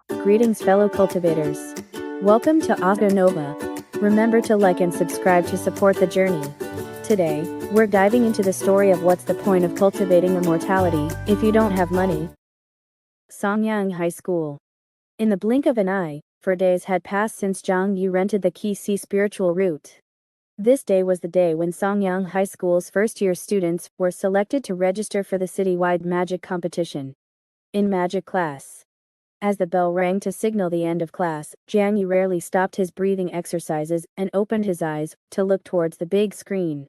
Greetings fellow cultivators. Welcome to Auto Nova. Remember to like and subscribe to support the journey. Today, we're diving into the story of what's the point of cultivating immortality if you don't have money. Xiong High School. In the blink of an eye, 4 days had passed since Zhang Yu rented the Key C spiritual route. This day was the day when Xiong High School's first-year students were selected to register for the citywide magic competition. In magic class. As the bell rang to signal the end of class, Zhang Yu rarely stopped his breathing exercises and opened his eyes to look towards the big screen.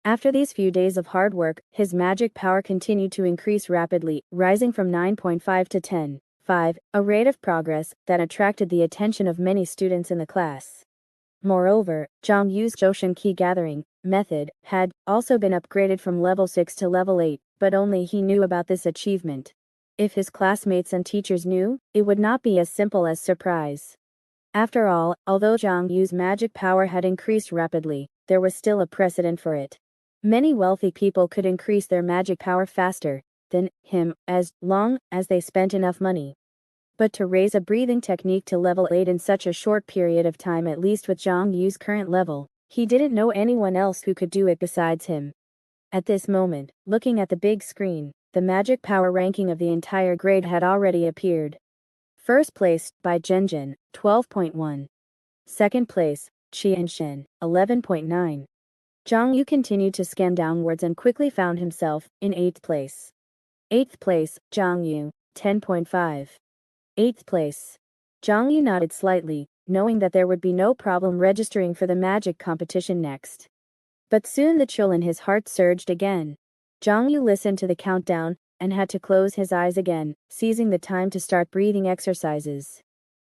After these few days of hard work, his magic power continued to increase rapidly, rising from 9.5 to 10.5, a rate of progress that attracted the attention of many students in the class. Moreover, Zhang Yu's Zhoushan key gathering method had also been upgraded from level 6 to level 8, but only he knew about this achievement. If his classmates and teachers knew, it would not be as simple as surprise. After all, although Zhang Yu's magic power had increased rapidly, there was still a precedent for it. Many wealthy people could increase their magic power faster than him, as long as they spent enough money. But to raise a breathing technique to level 8 in such a short period of time, at least with Zhang Yu's current level, he didn't know anyone else who could do it besides him. At this moment, looking at the big screen, the magic power ranking of the entire grade had already appeared. First place, by Zhenjin, 12.1. Second place, Qianshen, 11.9. Zhang Yu continued to scan downwards and quickly found himself in 8th place. 8th place, Zhang Yu, 10.5. 8th place. Zhang Yu nodded slightly, knowing that there would be no problem registering for the magic competition next. But soon the chill in his heart surged again. Zhang Yu listened to the countdown and had to close his eyes again, seizing the time to start breathing exercises.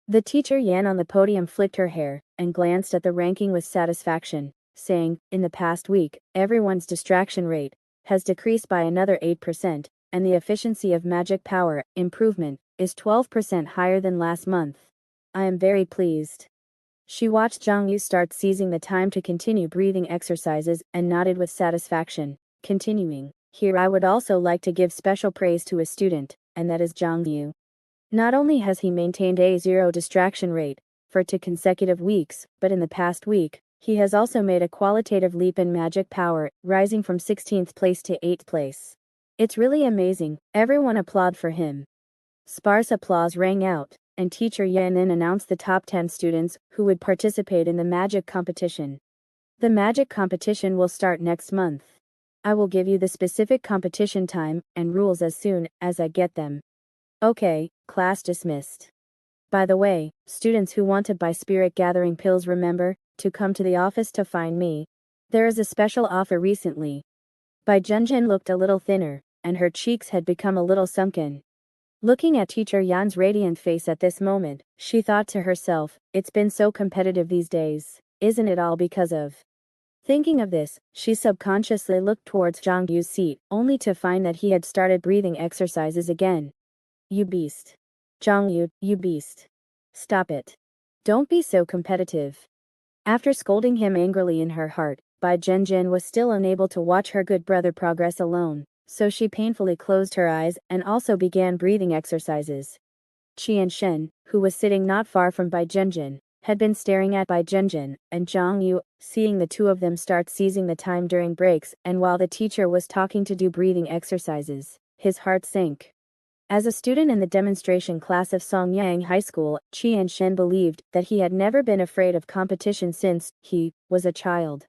The teacher Yan on the podium flicked her hair and glanced at the ranking with satisfaction, saying, "In the past week, everyone's distraction rate has decreased by another 8%, and the efficiency of magic power improvement is 12% higher than last month. I am very pleased." She watched Zhang Yu start seizing the time to continue breathing exercises and nodded with satisfaction, continuing, "Here I would also like to give special praise to a student, and that is Zhang Yu. Not only has he maintained a 0 distraction rate for 2 consecutive weeks, but in the past week, he has also made a qualitative leap in magic power, rising from 16th place to 8th place. It's really amazing." Everyone applauded for him. Sparse applause rang out, and teacher Yan then announced the top 10 students who would participate in the magic competition. The magic competition will start next month. I will give you the specific competition time and rules as soon as I get them. Okay, class dismissed. By the way, students who want to buy spirit gathering pills, remember to come to the office to find me. There is a special offer recently. Bai Zhenjin looked a little thinner, and her cheeks had become a little sunken. Looking at teacher Yan's radiant face at this moment, she thought to herself, it's been so competitive these days, isn't it all because of... Thinking of this, she subconsciously looked towards Zhang Yu's seat, only to find that he had started breathing exercises again. You beast. Zhang Yu, you beast. Stop it. Don't be so competitive. After scolding him angrily in her heart, Bai Zhenjin was still unable to watch her good brother progress alone, so she painfully closed her eyes and also began breathing exercises. Qianshen, who was sitting not far from Bai Zhenjin, had been staring at Bai Zhenjin and Zhang Yu, seeing the two of them start seizing the time during breaks and while the teacher was talking to do breathing exercises, his heart sank. As a student in the demonstration class of Xiong High School, Qianshen believed that he had never been afraid of competition since he was a child.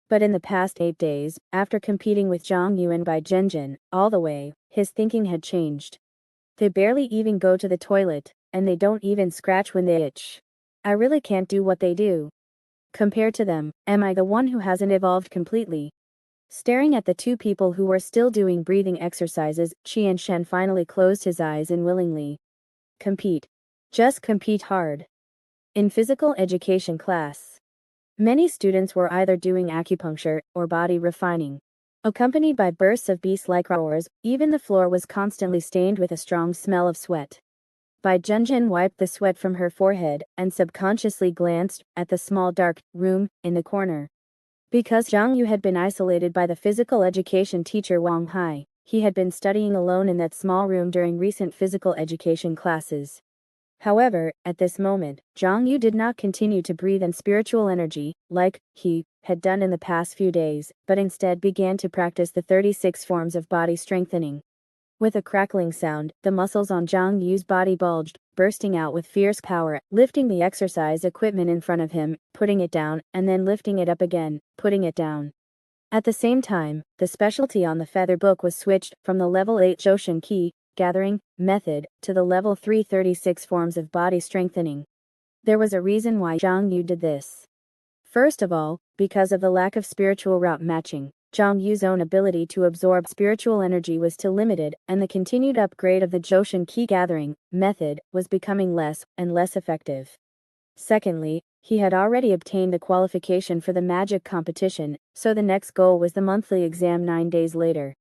But in the past 8 days, after competing with Zhang Yu and Bai Zhenjin, all the way, his thinking had changed. They barely even go to the toilet, and they don't even scratch when they itch. I really can't do what they do. Compared to them, am I the one who hasn't evolved completely? Staring at the two people who were still doing breathing exercises, Qianshen finally closed his eyes and willingly. Compete. Just compete hard. In physical education class, many students were either doing acupuncture or body refining. Accompanied by bursts of beast-like roars, even the floor was constantly stained with a strong smell of sweat. Bai Zhenjin wiped the sweat from her forehead and subconsciously glanced at the small dark room in the corner. Because Zhang Yu had been isolated by the physical education teacher Wang Hai, He had been studying alone in that small room during recent physical education classes. However, at this moment, Xiong Yu did not continue to breathe in spiritual energy, like he had done in the past few days, but instead began to practice the 36 forms of body strengthening. With a crackling sound, the muscles on Xiong Yu's body bulged, bursting out with fierce power, lifting the exercise equipment in front of him, putting it down, and then lifting it up again, putting it down. At the same time, the specialty on the feather book was switched from the level 8 Joshin Ki gathering method to the level 3 36 forms of body strengthening. There was a reason why Xiong Yu did this. First of all, because of the lack of spiritual route matching, Xiong Yu's own ability to absorb spiritual energy was too limited, and the continued upgrade of the Joshin Ki gathering method was becoming less and less effective. Secondly, he had already obtained the qualification for the magic competition, so the next goal was the monthly exam 9 days later.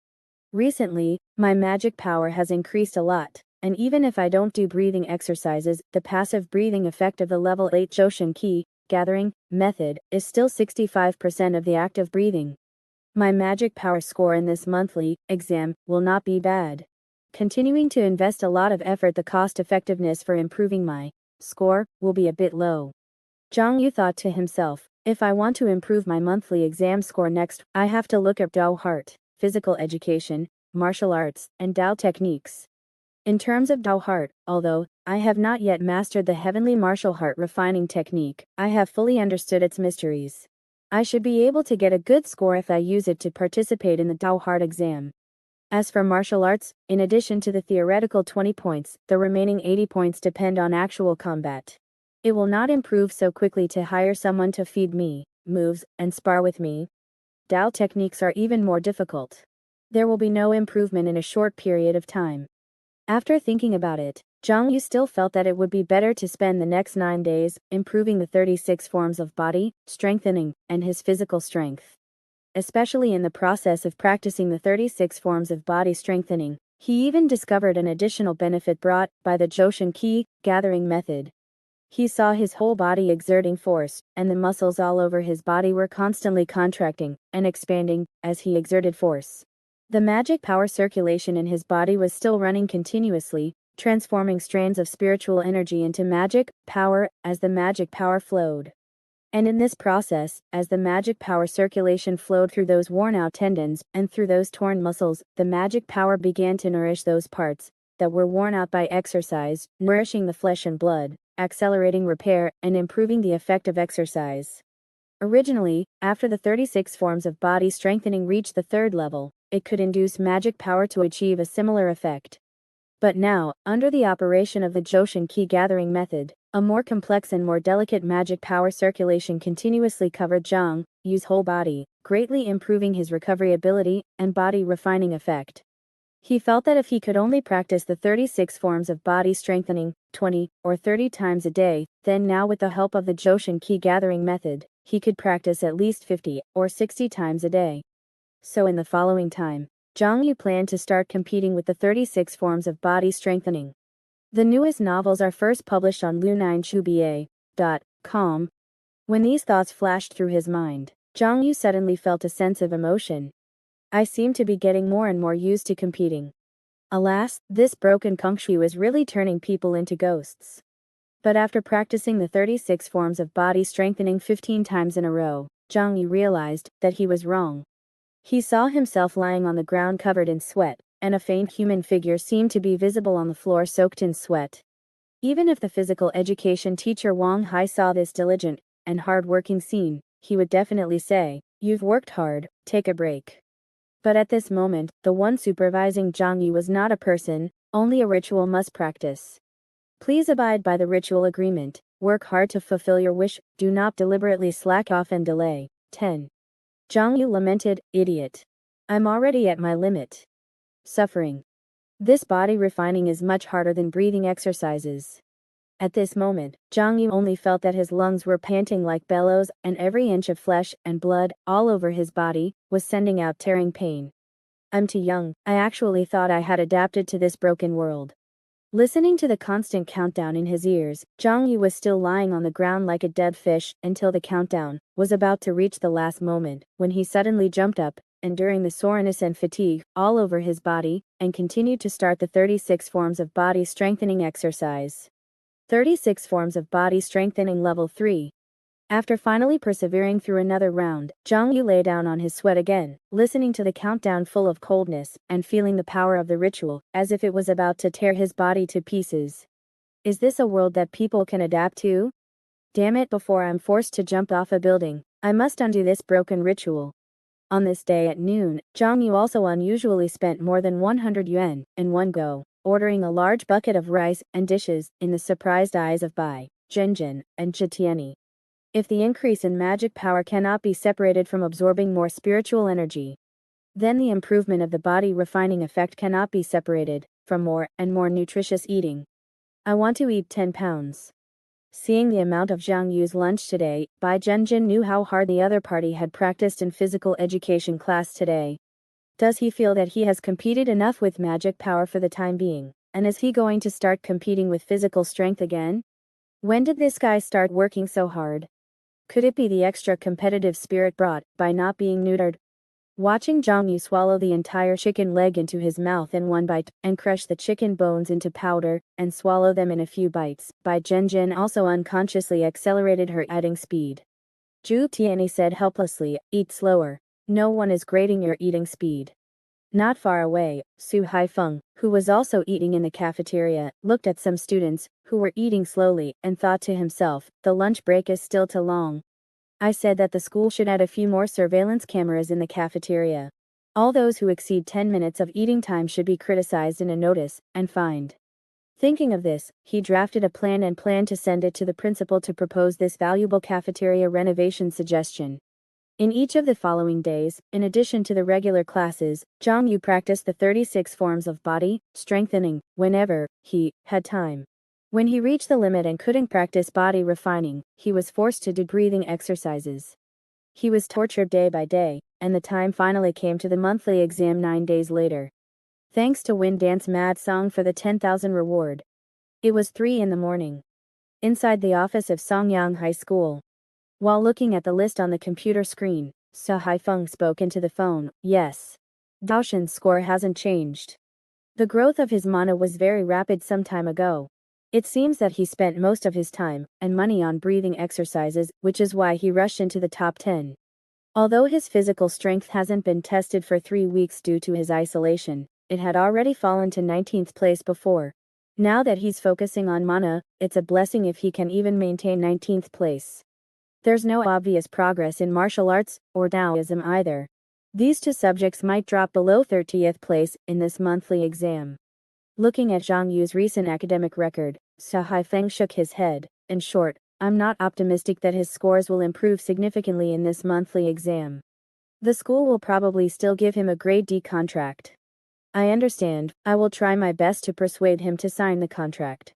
Recently, my magic power has increased a lot, and even if I don't do breathing exercises, the passive breathing effect of the level 8 Joshin Ki gathering method is still 65% of the active breathing. My magic power score in this monthly exam will not be bad. Continuing to invest a lot of effort, the cost effectiveness for improving my score will be a bit low. Xiong Yu thought to himself, if I want to improve my monthly exam score next, I have to look at Dao Heart, physical education, martial arts, and Dao techniques. In terms of Dao Heart, although I have not yet mastered the heavenly martial heart refining technique, I have fully understood its mysteries. I should be able to get a good score if I use it to participate in the Dao Heart exam. As for martial arts, in addition to the theoretical 20 points, the remaining 80 points depend on actual combat. It will not improve so quickly to hire someone to feed me moves and spar with me. Dao techniques are even more difficult. There will be no improvement in a short period of time. After thinking about it, Xiong Yu still felt that it would be better to spend the next 9 days improving the 36 forms of body strengthening and his physical strength. Especially in the process of practicing the 36 forms of body strengthening, he even discovered an additional benefit brought by the Joshin Ki gathering method. He saw his whole body exerting force, and the muscles all over his body were constantly contracting and expanding as he exerted force. The magic power circulation in his body was still running continuously, transforming strands of spiritual energy into magic power as the magic power flowed. And in this process, as the magic power circulation flowed through those worn-out tendons and through those torn muscles, the magic power began to nourish those parts that were worn out by exercise, nourishing the flesh and blood, accelerating repair, and improving the effect of exercise. Originally, after the 36 forms of body strengthening reached the third level, it could induce magic power to achieve a similar effect. But now, under the operation of the Joshin Ki gathering method, a more complex and more delicate magic power circulation continuously covered Xiong Yu's whole body, greatly improving his recovery ability and body refining effect. He felt that if he could only practice the 36 forms of body strengthening 20 or 30 times a day, then now with the help of the Joshin Ki gathering method, he could practice at least 50 or 60 times a day. So in the following time, Xiong Yu planned to start competing with the 36 forms of body strengthening. The newest novels are first published on lu9chuba.com. When these thoughts flashed through his mind, Xiong Yu suddenly felt a sense of emotion. I seem to be getting more and more used to competing. Alas, this broken kungshui was really turning people into ghosts. But after practicing the 36 forms of body strengthening 15 times in a row, Xiong Yu realized that he was wrong. He saw himself lying on the ground covered in sweat, and a faint human figure seemed to be visible on the floor soaked in sweat. Even if the physical education teacher Wang Hai saw this diligent and hard-working scene, he would definitely say, "You've worked hard, take a break." But at this moment, the one supervising Xiong Yu was not a person, only a ritual must practice. Please abide by the ritual agreement, work hard to fulfill your wish, do not deliberately slack off and delay. 10. Xiong Yu lamented, idiot. I'm already at my limit. Suffering. This body refining is much harder than breathing exercises. At this moment, Xiong Yu only felt that his lungs were panting like bellows, and every inch of flesh and blood, all over his body, was sending out tearing pain. I'm too young, I actually thought I had adapted to this broken world. Listening to the constant countdown in his ears, Xiong Yu was still lying on the ground like a dead fish until the countdown was about to reach the last moment, when he suddenly jumped up enduring the soreness and fatigue all over his body, and continued to start the 36 forms of body strengthening exercise. 36 forms of body strengthening level 3. After finally persevering through another round, Xiong Yu lay down on his sweat again, listening to the countdown full of coldness, and feeling the power of the ritual, as if it was about to tear his body to pieces. Is this a world that people can adapt to? Damn it, before I'm forced to jump off a building, I must undo this broken ritual. On this day at noon, Xiong Yu also unusually spent more than 100 yuan in one go, ordering a large bucket of rice and dishes, in the surprised eyes of Bai, Zhenjin, and Chitiani. If the increase in magic power cannot be separated from absorbing more spiritual energy, then the improvement of the body refining effect cannot be separated from more and more nutritious eating. I want to eat 10 pounds. Seeing the amount of Xiong Yu's lunch today, Bai Zhenjin knew how hard the other party had practiced in physical education class today. Does he feel that he has competed enough with magic power for the time being, and is he going to start competing with physical strength again? When did this guy start working so hard? Could it be the extra competitive spirit brought by not being neutered? Watching Xiong Yu swallow the entire chicken leg into his mouth in one bite, and crush the chicken bones into powder, and swallow them in a few bites, Bai Zhenjin also unconsciously accelerated her eating speed. Zhu Tianyi said helplessly, "Eat slower. No one is grading your eating speed." Not far away, Su Haifeng, who was also eating in the cafeteria, looked at some students, who were eating slowly, and thought to himself, the lunch break is still too long. I said that the school should add a few more surveillance cameras in the cafeteria. All those who exceed 10 minutes of eating time should be criticized in a notice, and fined. Thinking of this, he drafted a plan and planned to send it to the principal to propose this valuable cafeteria renovation suggestion. In each of the following days, in addition to the regular classes, Xiong Yu practiced the 36 forms of body strengthening whenever he had time. When he reached the limit and couldn't practice body refining, he was forced to do breathing exercises. He was tortured day by day, and the time finally came to the monthly exam 9 days later. Thanks to Win Dance Mad Song for the 10,000 reward. It was 3 in the morning. Inside the office of Songyang High School. While looking at the list on the computer screen, Su Haifeng spoke into the phone. Yes. Daoshan's score hasn't changed. The growth of his mana was very rapid some time ago. It seems that he spent most of his time and money on breathing exercises, which is why he rushed into the top 10. Although his physical strength hasn't been tested for 3 weeks due to his isolation, it had already fallen to 19th place before. Now that he's focusing on mana, it's a blessing if he can even maintain 19th place. There's no obvious progress in martial arts or Taoism either. These two subjects might drop below 30th place in this monthly exam. Looking at Xiong Yu's recent academic record, Su Haifeng shook his head. In short, I'm not optimistic that his scores will improve significantly in this monthly exam. The school will probably still give him a grade D contract. I understand. I will try my best to persuade him to sign the contract.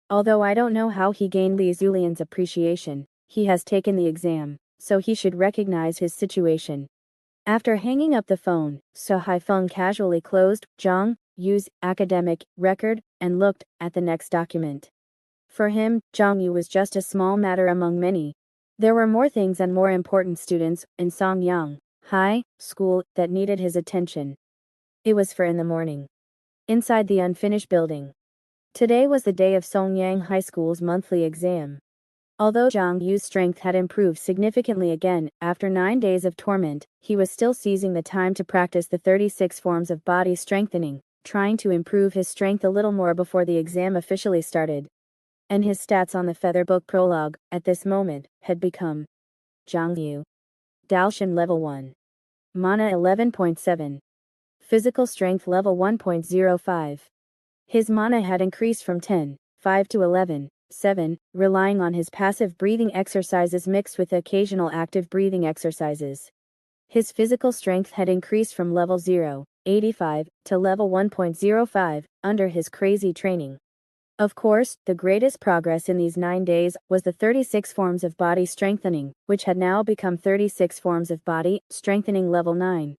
Although I don't know how he gained Li Zulian's appreciation, he has taken the exam, so he should recognize his situation. After hanging up the phone, Su Haifeng casually closed Xiong Yu's academic record and looked at the next document. For him, Xiong Yu was just a small matter among many. There were more things and more important students in Songyang High School that needed his attention. It was 4 in the morning. Inside the unfinished building. Today was the day of Songyang High School's monthly exam. Although Xiong Yu's strength had improved significantly again after 9 days of torment, he was still seizing the time to practice the 36 forms of body strengthening, trying to improve his strength a little more before the exam officially started. And his stats on the Feather Book prologue, at this moment, had become Xiong Yu. Daoshan level 1. Mana 11.7. Physical strength level 1.05. His mana had increased from 10.5 to 11.7, relying on his passive breathing exercises mixed with occasional active breathing exercises. His physical strength had increased from level 0.85 to level 1.05 under his crazy training. Of course, the greatest progress in these 9 days was the 36 forms of body strengthening, which had now become 36 forms of body strengthening level 9.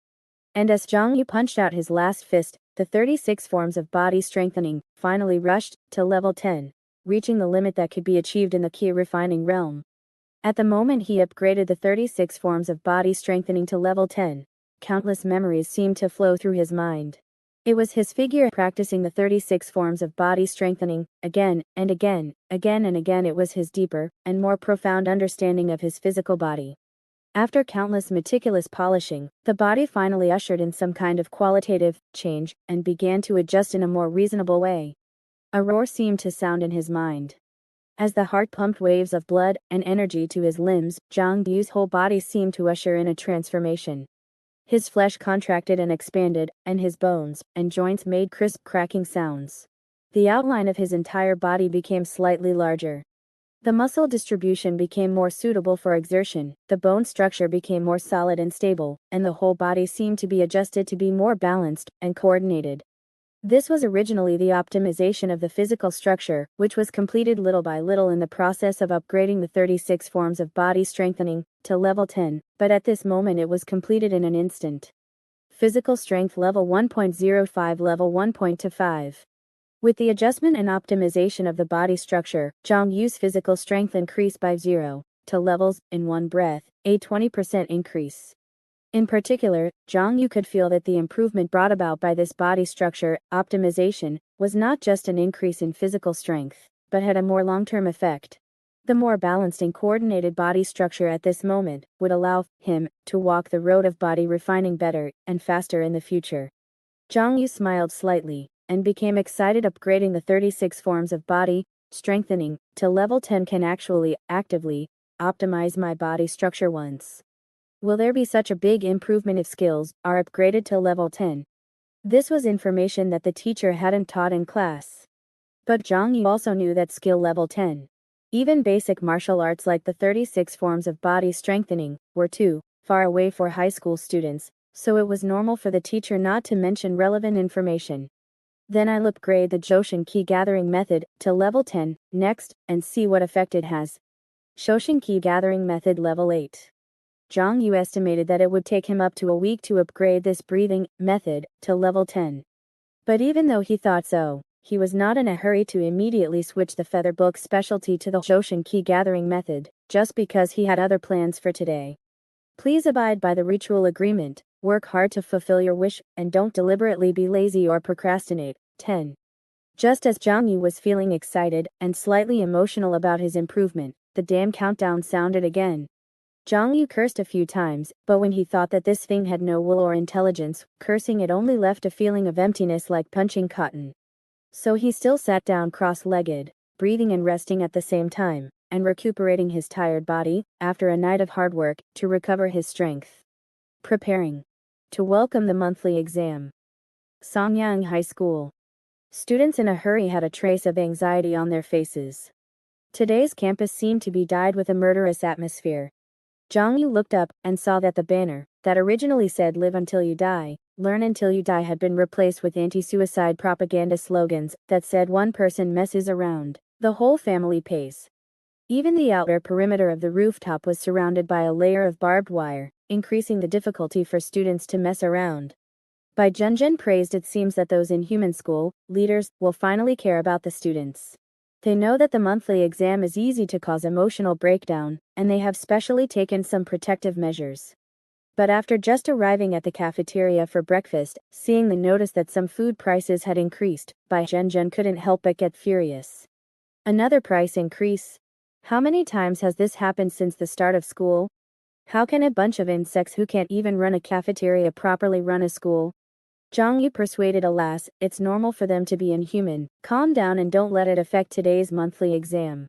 And as Xiong Yu punched out his last fist, the 36 forms of body strengthening finally rushed to level 10, reaching the limit that could be achieved in the Qi refining realm. At the moment he upgraded the 36 forms of body strengthening to level 10, countless memories seemed to flow through his mind. It was his figure practicing the 36 forms of body strengthening, again and again, again and again. It was his deeper and more profound understanding of his physical body. After countless meticulous polishing, the body finally ushered in some kind of qualitative change and began to adjust in a more reasonable way. A roar seemed to sound in his mind. As the heart pumped waves of blood and energy to his limbs, Xiong Yu's whole body seemed to usher in a transformation. His flesh contracted and expanded, and his bones and joints made crisp cracking sounds. The outline of his entire body became slightly larger. The muscle distribution became more suitable for exertion, the bone structure became more solid and stable, and the whole body seemed to be adjusted to be more balanced and coordinated. This was originally the optimization of the physical structure, which was completed little by little in the process of upgrading the 36 forms of body strengthening to level 10, but at this moment it was completed in an instant. Physical strength level 1.05 level 1.25. With the adjustment and optimization of the body structure, Xiong Yu's physical strength increased by 0 to levels in one breath, a 20% increase. In particular, Xiong Yu could feel that the improvement brought about by this body structure optimization was not just an increase in physical strength, but had a more long-term effect. The more balanced and coordinated body structure at this moment would allow him to walk the road of body refining better and faster in the future. Xiong Yu smiled slightly and became excited. Upgrading the 36 forms of body strengthening to level 10 can actually actively optimize my body structure once. Will there be such a big improvement if skills are upgraded to level 10? This was information that the teacher hadn't taught in class. But Xiong Yu also knew that skill level 10, even basic martial arts like the 36 forms of body strengthening, were too far away for high school students, so it was normal for the teacher not to mention relevant information. Then I'll upgrade the Joshin key gathering method to level 10 next and see what effect it has. Joshin key gathering method level 8. Xiong Yu estimated that it would take him up to a week to upgrade this breathing method to level 10. But even though he thought so, he was not in a hurry to immediately switch the feather book specialty to the Joshin key gathering method, just because he had other plans for today. Please abide by the ritual agreement, work hard to fulfill your wish, and don't deliberately be lazy or procrastinate. 10. Just as Xiong Yu was feeling excited and slightly emotional about his improvement, the damn countdown sounded again. Xiong Yu cursed a few times, but when he thought that this thing had no will or intelligence, cursing it only left a feeling of emptiness like punching cotton. So he still sat down cross-legged, breathing and resting at the same time, and recuperating his tired body, after a night of hard work, to recover his strength. Preparing to welcome the monthly exam. Songyang High School. Students in a hurry had a trace of anxiety on their faces. Today's campus seemed to be dyed with a murderous atmosphere. Xiong Yu looked up and saw that the banner that originally said "Live until you die, learn until you die" had been replaced with anti-suicide propaganda slogans that said "One person messes around, the whole family pays." Even the outer perimeter of the rooftop was surrounded by a layer of barbed wire, increasing the difficulty for students to mess around. Bai Junjun praised it seems that those in human school leaders will finally care about the students. They know that the monthly exam is easy to cause emotional breakdown, and they have specially taken some protective measures. But after just arriving at the cafeteria for breakfast, seeing the notice that some food prices had increased, Bai Zhenzhen couldn't help but get furious. Another price increase? How many times has this happened since the start of school? How can a bunch of insects who can't even run a cafeteria properly run a school? Xiong Yu persuaded, alas, it's normal for them to be inhuman, calm down and don't let it affect today's monthly exam.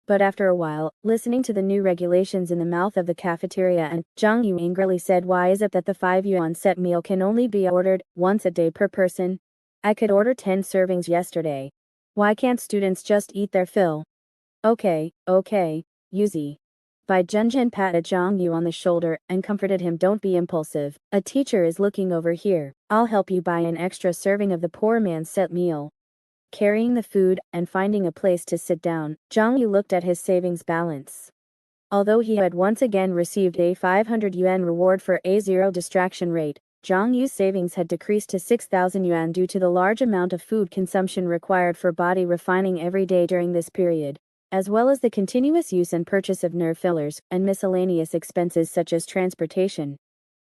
But after a while, listening to the new regulations in the mouth of the cafeteria, and Xiong Yu angrily said, why is it that the 5 yuan set meal can only be ordered once a day per person? I could order 10 servings yesterday. Why can't students just eat their fill? Okay, Yuzi. Bai Junjun patted Xiong Yu on the shoulder and comforted him. Don't be impulsive, a teacher is looking over here. I'll help you buy an extra serving of the poor man's set meal. Carrying the food and finding a place to sit down, Xiong Yu looked at his savings balance. Although he had once again received a 500 yuan reward for a 0 distraction rate, Xiong Yu's savings had decreased to 6,000 yuan due to the large amount of food consumption required for body refining every day during this period, as well as the continuous use and purchase of nerve fillers and miscellaneous expenses such as transportation.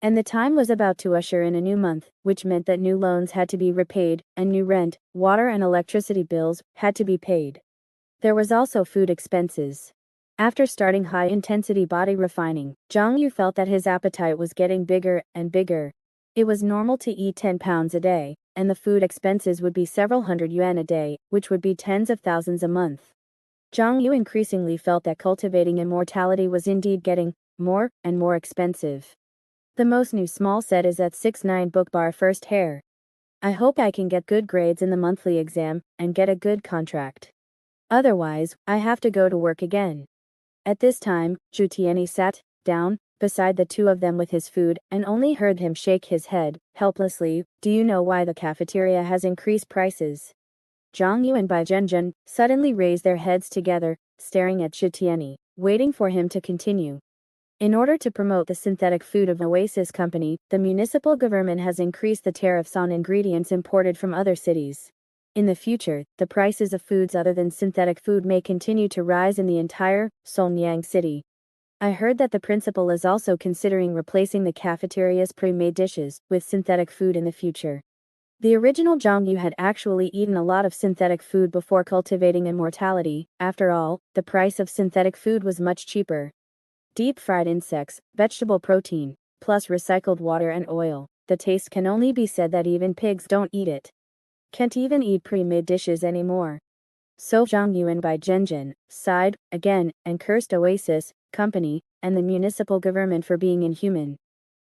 And the time was about to usher in a new month, which meant that new loans had to be repaid, and new rent, water and electricity bills had to be paid. There was also food expenses. After starting high-intensity body refining, Xiong Yu felt that his appetite was getting bigger and bigger. It was normal to eat 10 pounds a day, and the food expenses would be several hundred yuan a day, which would be tens of thousands a month. Xiong Yu increasingly felt that cultivating immortality was indeed getting more and more expensive. The most new small set is at 6.9 book bar first hair. I hope I can get good grades in the monthly exam and get a good contract. Otherwise, I have to go to work again. At this time, Zhu Tianyi sat down beside the two of them with his food and only heard him shake his head helplessly. Do you know why the cafeteria has increased prices? Zhang Yu and Bai Zhenzhen suddenly raised their heads together, staring at Zhu Tianyi, waiting for him to continue. In order to promote the synthetic food of Oasis Company, the municipal government has increased the tariffs on ingredients imported from other cities. In the future, the prices of foods other than synthetic food may continue to rise in the entire Sonyang city. I heard that the principal is also considering replacing the cafeteria's pre-made dishes with synthetic food in the future. The original Zhang Yu had actually eaten a lot of synthetic food before cultivating immortality. After all, the price of synthetic food was much cheaper. Deep-fried insects, vegetable protein, plus recycled water and oil. The taste can only be said that even pigs don't eat it. Can't even eat pre-made dishes anymore. So Zhang Yu and Bai Zhenzhen sighed again and cursed Oasis Company and the municipal government for being inhuman.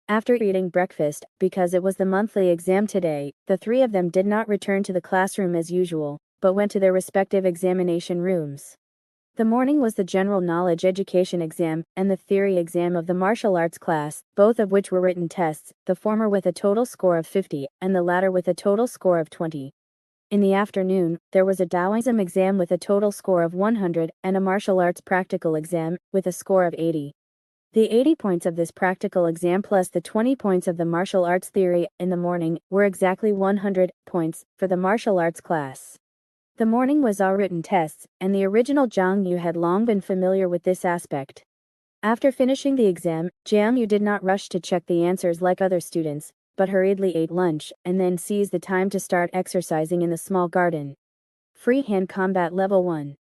After eating breakfast, because it was the monthly exam today, the three of them did not return to the classroom as usual, but went to their respective examination rooms. The morning was the general knowledge education exam and the theory exam of the martial arts class, both of which were written tests, the former with a total score of 50 and the latter with a total score of 20. In the afternoon, there was a Taoism exam with a total score of 100 and a martial arts practical exam with a score of 80. The 80 points of this practical exam plus the 20 points of the martial arts theory in the morning were exactly 100 points for the martial arts class. The morning was all written tests, and the original Zhang Yu had long been familiar with this aspect. After finishing the exam, Zhang Yu did not rush to check the answers like other students, but hurriedly ate lunch and then seized the time to start exercising in the small garden. Freehand Combat Level 1.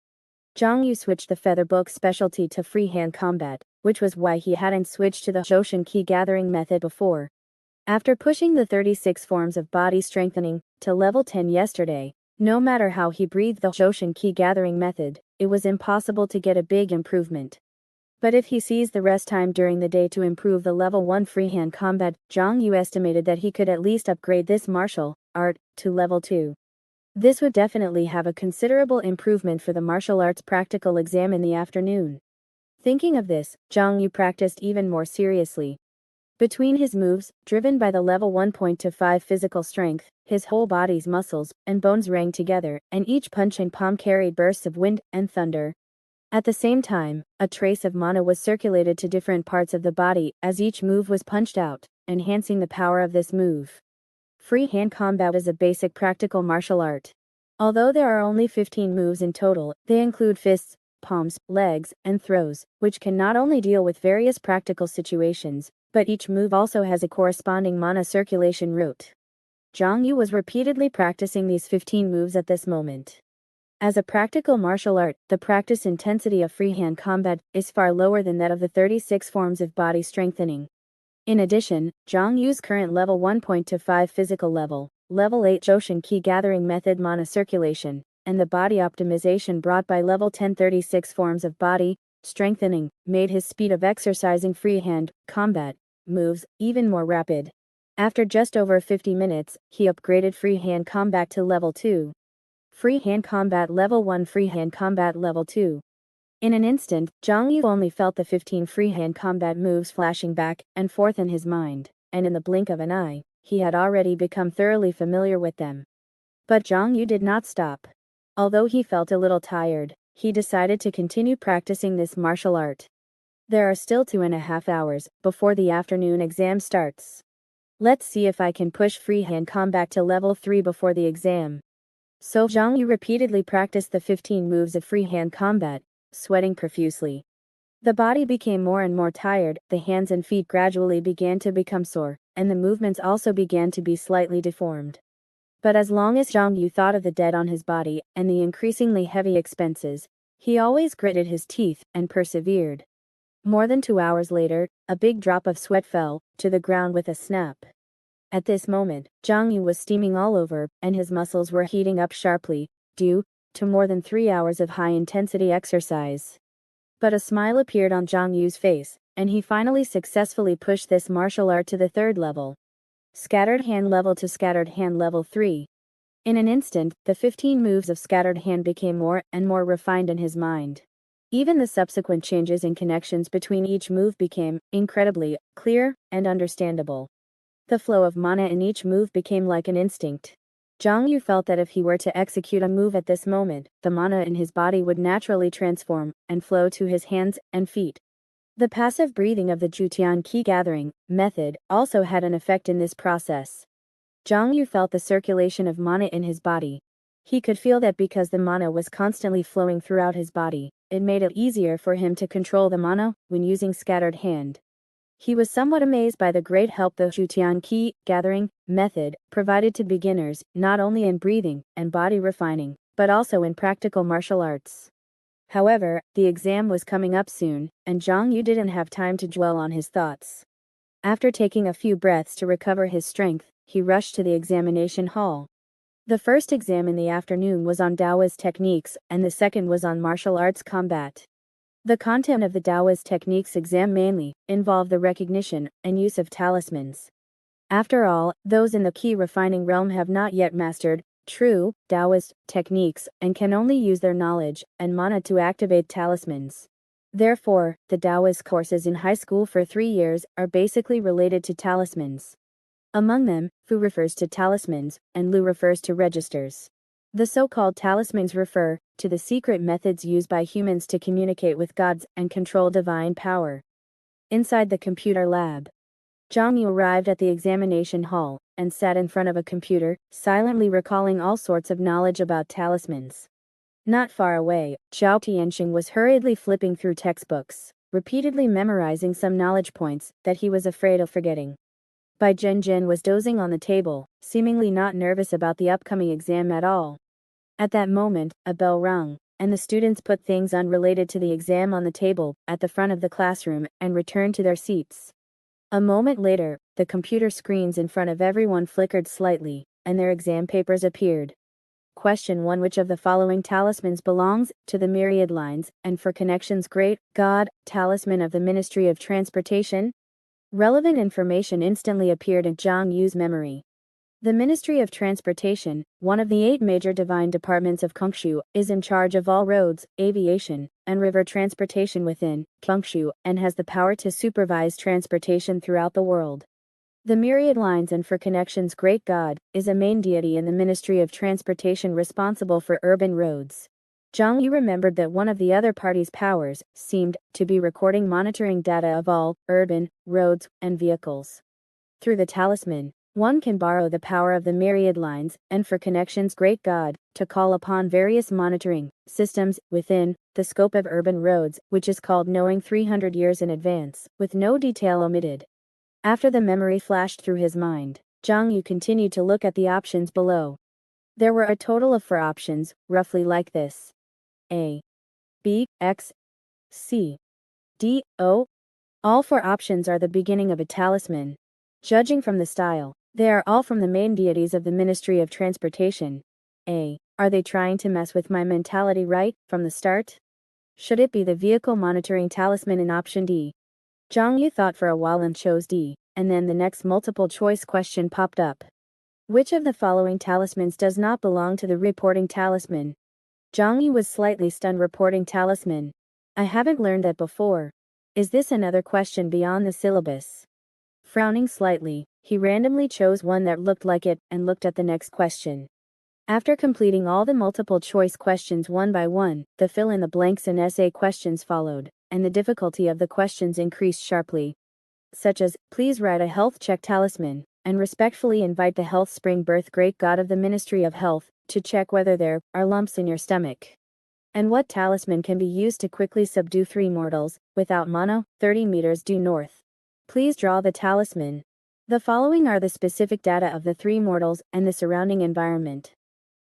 Zhang Yu switched the feather book specialty to freehand combat, which was why he hadn't switched to the Zhoushan Qi gathering method before. After pushing the 36 forms of body strengthening to level 10 yesterday, no matter how he breathed the Zhoushan Qi gathering method, it was impossible to get a big improvement. But if he seized the rest time during the day to improve the level 1 freehand combat, Zhang Yu estimated that he could at least upgrade this martial art to level 2. This would definitely have a considerable improvement for the martial arts practical exam in the afternoon. Thinking of this, Zhang Yu practiced even more seriously. Between his moves, driven by the level 1.25 physical strength, his whole body's muscles and bones rang together, and each punch and palm carried bursts of wind and thunder. At the same time, a trace of mana was circulated to different parts of the body as each move was punched out, enhancing the power of this move. Freehand combat is a basic practical martial art. Although there are only 15 moves in total, they include fists, palms, legs, and throws, which can not only deal with various practical situations, but each move also has a corresponding mana circulation route. Zhang Yu was repeatedly practicing these 15 moves at this moment. As a practical martial art, the practice intensity of freehand combat is far lower than that of the 36 forms of body strengthening. In addition, Zhang Yu's current level 1.25 physical level, level 8 Zhoushan Qi gathering method mana circulation, and the body optimization brought by level 10 36 forms of body strengthening made his speed of exercising freehand combat moves even more rapid. After just over 50 minutes, he upgraded freehand combat to level 2. Freehand combat level 1 freehand combat level 2. In an instant, Zhang Yu only felt the 15 freehand combat moves flashing back and forth in his mind, and in the blink of an eye, he had already become thoroughly familiar with them. But Zhang Yu did not stop. Although he felt a little tired, he decided to continue practicing this martial art. There are still 2.5 hours before the afternoon exam starts. Let's see if I can push freehand combat to level 3 before the exam. So Zhang Yu repeatedly practiced the 15 moves of freehand combat, sweating profusely. The body became more and more tired, the hands and feet gradually began to become sore, and the movements also began to be slightly deformed. But as long as Xiong Yu thought of the debt on his body and the increasingly heavy expenses, he always gritted his teeth and persevered. More than 2 hours later, a big drop of sweat fell to the ground with a snap. At this moment, Xiong Yu was steaming all over, and his muscles were heating up sharply, due to more than 3 hours of high-intensity exercise. But a smile appeared on Xiong Yu's face, and he finally successfully pushed this martial art to the third level. Scattered hand level to scattered hand level 3. In an instant, the 15 moves of scattered hand became more and more refined in his mind. Even the subsequent changes in connections between each move became incredibly clear and understandable. The flow of mana in each move became like an instinct. Xiong Yu felt that if he were to execute a move at this moment, the mana in his body would naturally transform and flow to his hands and feet. The passive breathing of the Jutian key gathering method also had an effect in this process. Xiong Yu felt the circulation of mana in his body. He could feel that because the mana was constantly flowing throughout his body, it made it easier for him to control the mana when using scattered hand. He was somewhat amazed by the great help the Jutian key gathering method provided to beginners, not only in breathing and body refining, but also in practical martial arts. However, the exam was coming up soon, and Xiong Yu didn't have time to dwell on his thoughts. After taking a few breaths to recover his strength, he rushed to the examination hall. The first exam in the afternoon was on Taoist techniques, and the second was on martial arts combat. The content of the Taoist techniques exam mainly involved the recognition and use of talismans. After all, those in the key refining realm have not yet mastered true Taoist techniques and can only use their knowledge and mana to activate talismans. Therefore, the Taoist courses in high school for 3 years are basically related to talismans. Among them, Fu refers to talismans, and Lu refers to registers. The so-called talismans refer to the secret methods used by humans to communicate with gods and control divine power. Inside the computer lab, Xiong Yu arrived at the examination hall and sat in front of a computer, silently recalling all sorts of knowledge about talismans. Not far away, Zhao Tianxing was hurriedly flipping through textbooks, repeatedly memorizing some knowledge points that he was afraid of forgetting. Bai Zhenjin was dozing on the table, seemingly not nervous about the upcoming exam at all. At that moment, a bell rang, and the students put things unrelated to the exam on the table at the front of the classroom and returned to their seats. A moment later, the computer screens in front of everyone flickered slightly, and their exam papers appeared. Question 1. Which of the following talismans belongs to the myriad lines and for connections great God talisman of the Ministry of Transportation? Relevant information instantly appeared in Xiong Yu's memory. The Ministry of Transportation, one of the 8 major divine departments of Kongshu, is in charge of all roads, aviation, and river transportation within Kongshu, and has the power to supervise transportation throughout the world. The myriad lines and for connections great God is a main deity in the Ministry of Transportation responsible for urban roads. Xiong Yu remembered that one of the other party's powers seemed to be recording monitoring data of all urban roads and vehicles. Through the talisman, one can borrow the power of the myriad lines and for connections great God to call upon various monitoring systems within the scope of urban roads, which is called knowing 300 years in advance, with no detail omitted. After the memory flashed through his mind, Xiong Yu continued to look at the options below. There were a total of 4 options, roughly like this: A, B, X, C, D, O. All 4 options are the beginning of a talisman. Judging from the style, they are all from the main deities of the Ministry of Transportation. A. Are they trying to mess with my mentality right from the start? Should it be the vehicle monitoring talisman in option D? Xiong Yu thought for a while and chose D, and then the next multiple choice question popped up. Which of the following talismans does not belong to the reporting talisman? Xiong Yu was slightly stunned. Reporting talisman. I haven't learned that before. Is this another question beyond the syllabus? Frowning slightly, he randomly chose one that looked like it and looked at the next question. After completing all the multiple choice questions one by one, the fill-in-the-blanks and essay questions followed, and the difficulty of the questions increased sharply. Such as, please write a health check talisman, and respectfully invite the health spring birth great God of the Ministry of Health to check whether there are lumps in your stomach. And what talisman can be used to quickly subdue 3 mortals, without mana, 30 meters due north? Please draw the talisman. The following are the specific data of the 3 mortals and the surrounding environment.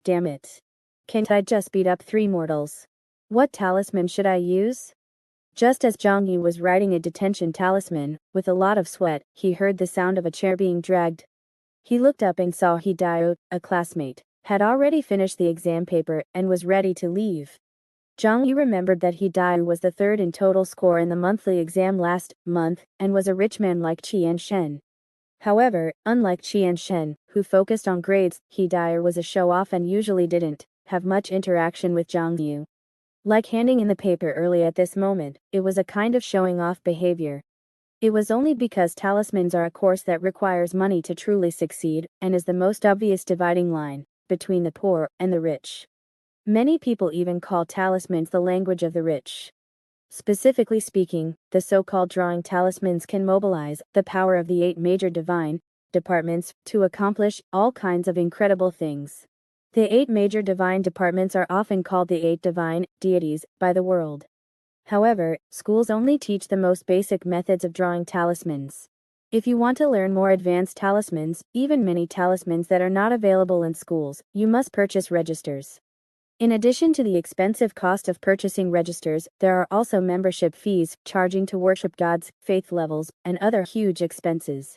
Damn it. Can't I just beat up 3 mortals? What talisman should I use? Just as Zhang Yu was writing a detention talisman, with a lot of sweat, he heard the sound of a chair being dragged. He looked up and saw Hideo, a classmate, had already finished the exam paper and was ready to leave. Zhang Yu remembered that Hideo was the third in total score in the monthly exam last month, and was a rich man like Qi and Shen. However, unlike Qi and Shen, who focused on grades, Hideo was a show-off and usually didn't have much interaction with Zhang Yu. Like handing in the paper early at this moment, it was a kind of showing-off behavior. It was only because talismans are a course that requires money to truly succeed, and is the most obvious dividing line between the poor and the rich. Many people even call talismans the language of the rich. Specifically speaking, the so-called drawing talismans can mobilize the power of the 8 major divine departments to accomplish all kinds of incredible things. The 8 major divine departments are often called the 8 divine deities by the world. However, schools only teach the most basic methods of drawing talismans. If you want to learn more advanced talismans, even many talismans that are not available in schools, you must purchase registers. In addition to the expensive cost of purchasing registers, there are also membership fees, charging to worship gods, faith levels, and other huge expenses.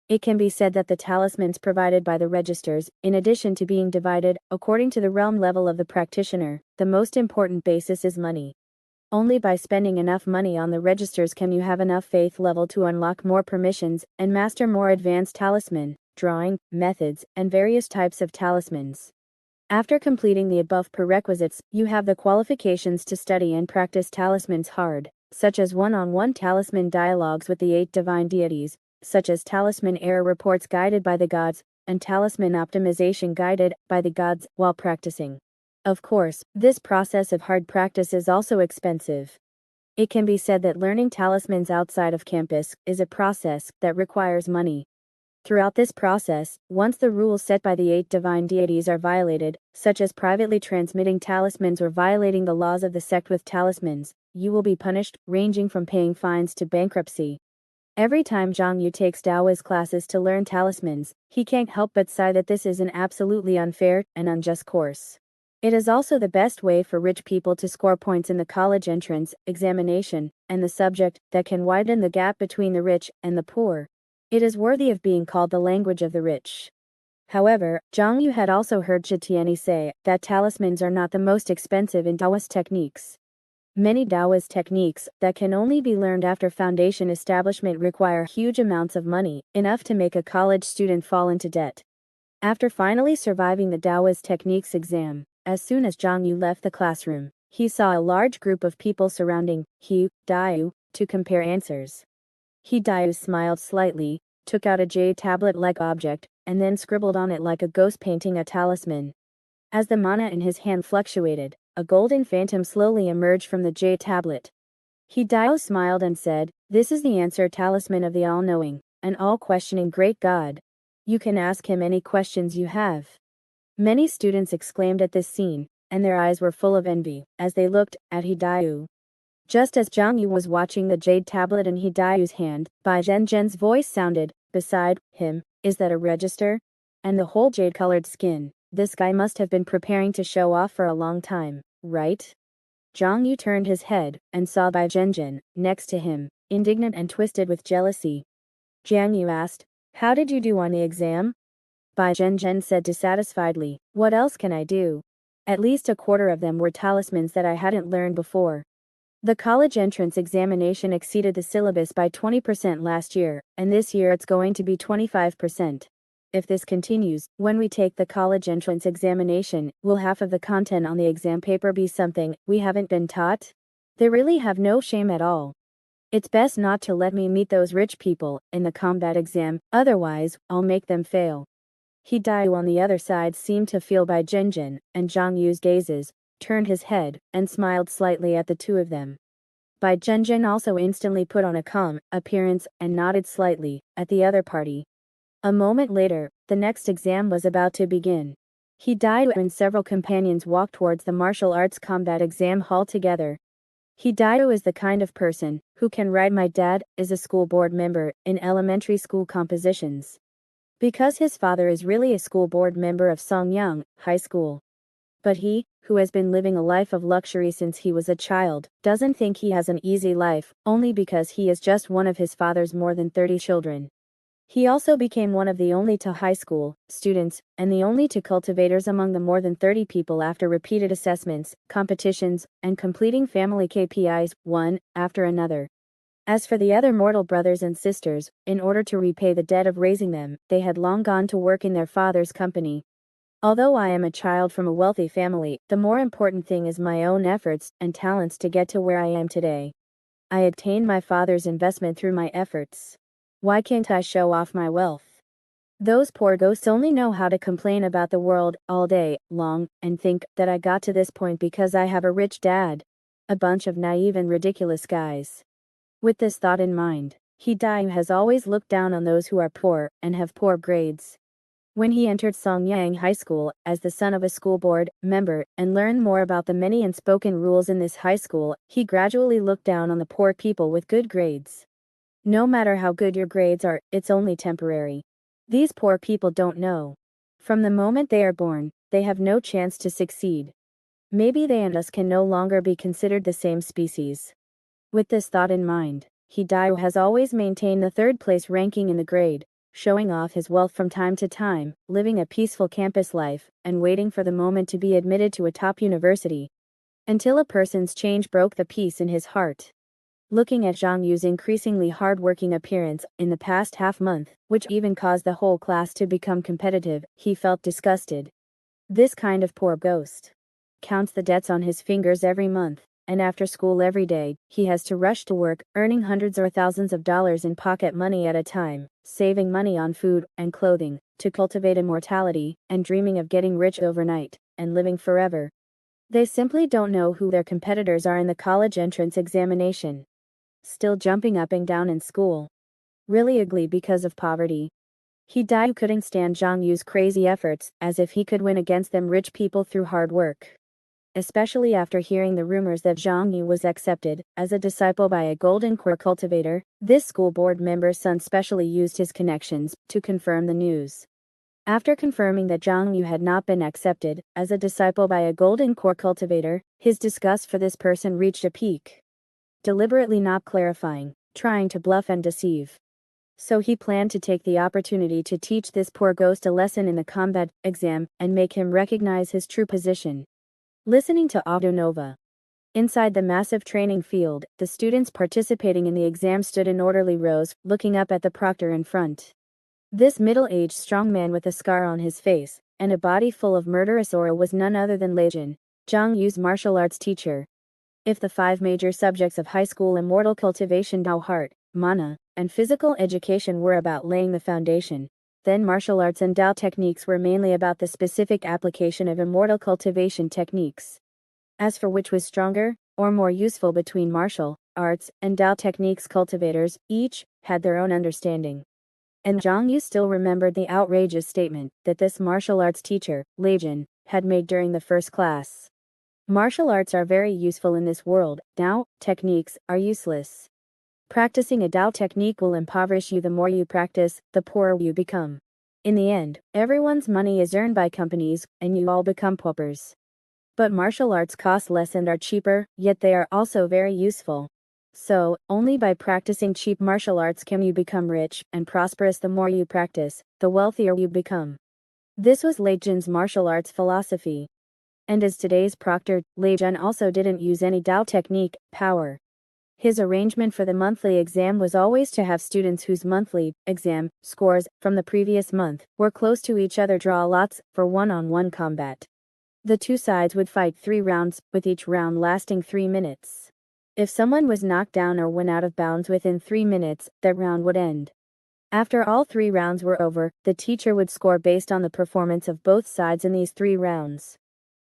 It can be said that the talismans provided by the registers, in addition to being divided according to the realm level of the practitioner, the most important basis is money. Only by spending enough money on the registers can you have enough faith level to unlock more permissions and master more advanced talisman, drawing, methods, and various types of talismans. After completing the above prerequisites, you have the qualifications to study and practice talismans hard, such as one-on-one talisman dialogues with the 8 divine deities, such as talisman error reports guided by the gods, and talisman optimization guided by the gods while practicing. Of course, this process of hard practice is also expensive. It can be said that learning talismans outside of campus is a process that requires money. Throughout this process, once the rules set by the 8 divine deities are violated, such as privately transmitting talismans or violating the laws of the sect with talismans, you will be punished, ranging from paying fines to bankruptcy. Every time Zhang Yu takes Daoist classes to learn talismans, he can't help but sigh that this is an absolutely unfair and unjust course. It is also the best way for rich people to score points in the college entrance examination, and the subject that can widen the gap between the rich and the poor. It is worthy of being called the language of the rich. However, Zhang Yu had also heard Zhi say that talismans are not the most expensive in Taoist techniques. Many Taoist techniques that can only be learned after foundation establishment require huge amounts of money, enough to make a college student fall into debt. After finally surviving the Taoist techniques exam, as soon as Zhang Yu left the classroom, he saw a large group of people surrounding Hideo to compare answers. Hideo smiled slightly, took out a jade tablet-like object, and then scribbled on it like a ghost painting a talisman. As the mana in his hand fluctuated, a golden phantom slowly emerged from the jade tablet. Hideo smiled and said, "This is the answer talisman of the all-knowing, and all-questioning great God. You can ask him any questions you have." Many students exclaimed at this scene, and their eyes were full of envy, as they looked at Hideo. Just as Zhang Yu was watching the jade tablet in Hideo's hand, Bai Zhenzhen's voice sounded, beside him, "Is that a register? And the whole jade-colored skin. This guy must have been preparing to show off for a long time, right?" Zhang Yu turned his head, and saw Bai Zhenzhen, next to him, indignant and twisted with jealousy. Zhang Yu asked, "How did you do on the exam?" Bai Zhenzhen said dissatisfiedly, "What else can I do? At least a quarter of them were talismans that I hadn't learned before. The college entrance examination exceeded the syllabus by 20% last year, and this year it's going to be 25%. If this continues, when we take the college entrance examination, will half of the content on the exam paper be something we haven't been taught? They really have no shame at all. It's best not to let me meet those rich people in the combat exam, otherwise, I'll make them fail." Hideo on the other side seemed to feel Bai Zhenzhen and Zhang Yu's gazes, turned his head, and smiled slightly at the two of them. Bai Zhenzhen also instantly put on a calm appearance and nodded slightly at the other party. A moment later, the next exam was about to begin. He died when several companions walked towards the martial arts combat exam hall together. Hideo is the kind of person who can write my dad is a school board member in elementary school compositions. Because his father is really a school board member of Xiong High School. But he, who has been living a life of luxury since he was a child, doesn't think he has an easy life, only because he is just one of his father's more than 30 children. He also became one of the only two high school students, and the only two cultivators among the more than 30 people after repeated assessments, competitions, and completing family KPIs, one after another. As for the other mortal brothers and sisters, in order to repay the debt of raising them, they had long gone to work in their father's company. Although I am a child from a wealthy family, the more important thing is my own efforts and talents to get to where I am today. I attained my father's investment through my efforts. Why can't I show off my wealth? Those poor ghosts only know how to complain about the world all day long and think that I got to this point because I have a rich dad. A bunch of naive and ridiculous guys. With this thought in mind, Hideo has always looked down on those who are poor and have poor grades. When he entered Xiong High School as the son of a school board member and learned more about the many unspoken rules in this high school, he gradually looked down on the poor people with good grades. No matter how good your grades are, it's only temporary. These poor people don't know. From the moment they are born, they have no chance to succeed. Maybe they and us can no longer be considered the same species. With this thought in mind, Hideo has always maintained the third place ranking in the grade, showing off his wealth from time to time, living a peaceful campus life, and waiting for the moment to be admitted to a top university. Until a person's change broke the peace in his heart. Looking at Zhang Yu's increasingly hard-working appearance in the past half-month, which even caused the whole class to become competitive, he felt disgusted. This kind of poor ghost counts the debts on his fingers every month, and after school every day, he has to rush to work, earning hundreds or thousands of dollars in pocket money at a time, saving money on food and clothing, to cultivate immortality, and dreaming of getting rich overnight, and living forever. They simply don't know who their competitors are in the college entrance examination. Still jumping up and down in school. Really ugly because of poverty. Hideo couldn't stand Zhang Yu's crazy efforts, as if he could win against them rich people through hard work. Especially after hearing the rumors that Xiong Yu was accepted as a disciple by a golden core cultivator, this school board member's son specially used his connections to confirm the news. After confirming that Xiong Yu had not been accepted as a disciple by a golden core cultivator, his disgust for this person reached a peak. Deliberately not clarifying, trying to bluff and deceive. So he planned to take the opportunity to teach this poor ghost a lesson in the combat exam and make him recognize his true position. Listening to Audio Nova. Inside the massive training field, the students participating in the exam stood in orderly rows, looking up at the proctor in front. This middle-aged strong man with a scar on his face, and a body full of murderous aura was none other than Leijin, Zhang Yu's martial arts teacher. If the 5 major subjects of high school immortal cultivation Dao heart, mana, and physical education were about laying the foundation, then martial arts and Dao techniques were mainly about the specific application of immortal cultivation techniques. As for which was stronger, or more useful between martial arts and Dao techniques, cultivators, each, had their own understanding. And Zhang Yu still remembered the outrageous statement that this martial arts teacher, Leijin, had made during the first class. Martial arts are very useful in this world, Dao techniques are useless. Practicing a Dao technique will impoverish you. The more you practice, the poorer you become. In the end, everyone's money is earned by companies, and you all become paupers. But martial arts cost less and are cheaper, yet they are also very useful. So, only by practicing cheap martial arts can you become rich and prosperous. The more you practice, the wealthier you become. This was Leijin's martial arts philosophy. And as today's proctor, Leijin also didn't use any Dao technique, power. His arrangement for the monthly exam was always to have students whose monthly exam scores from the previous month were close to each other draw lots for one-on-one combat. The two sides would fight 3 rounds, with each round lasting 3 minutes. If someone was knocked down or went out of bounds within 3 minutes, that round would end. After all 3 rounds were over, the teacher would score based on the performance of both sides in these 3 rounds.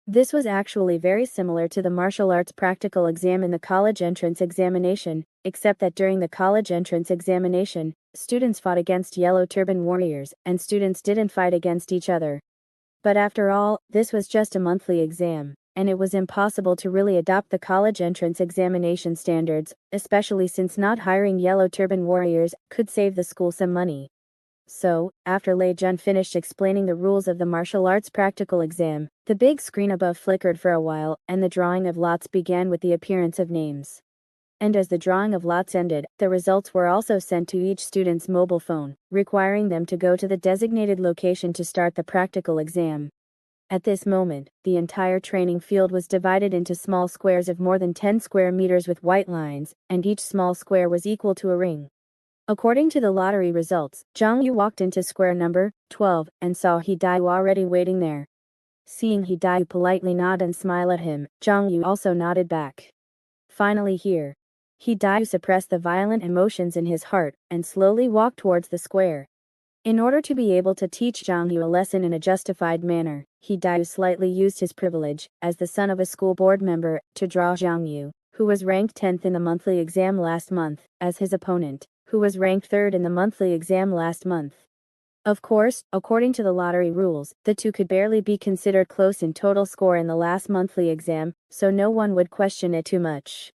This was actually very similar to the martial arts practical exam in the college entrance examination, except that during the college entrance examination, students fought against yellow turban warriors, and students didn't fight against each other. But after all, this was just a monthly exam, and it was impossible to really adopt the college entrance examination standards, especially since not hiring yellow turban warriors could save the school some money. So, after Lei Jun finished explaining the rules of the martial arts practical exam, the big screen above flickered for a while, and the drawing of lots began with the appearance of names. And as the drawing of lots ended, the results were also sent to each student's mobile phone, requiring them to go to the designated location to start the practical exam. At this moment, the entire training field was divided into small squares of more than 10 square meters with white lines, and each small square was equal to a ring. According to the lottery results, Zhang Yu walked into square number 12 and saw He Dai already waiting there. Seeing He Dai politely nod and smile at him, Zhang Yu also nodded back. Finally here. He Dai suppressed the violent emotions in his heart and slowly walked towards the square. In order to be able to teach Zhang Yu a lesson in a justified manner, He Dai slightly used his privilege, as the son of a school board member, to draw Zhang Yu, who was ranked 10th in the monthly exam last month, as his opponent, who was ranked 3rd in the monthly exam last month. Of course, according to the lottery rules, the two could barely be considered close in total score in the last monthly exam, so no one would question it too much.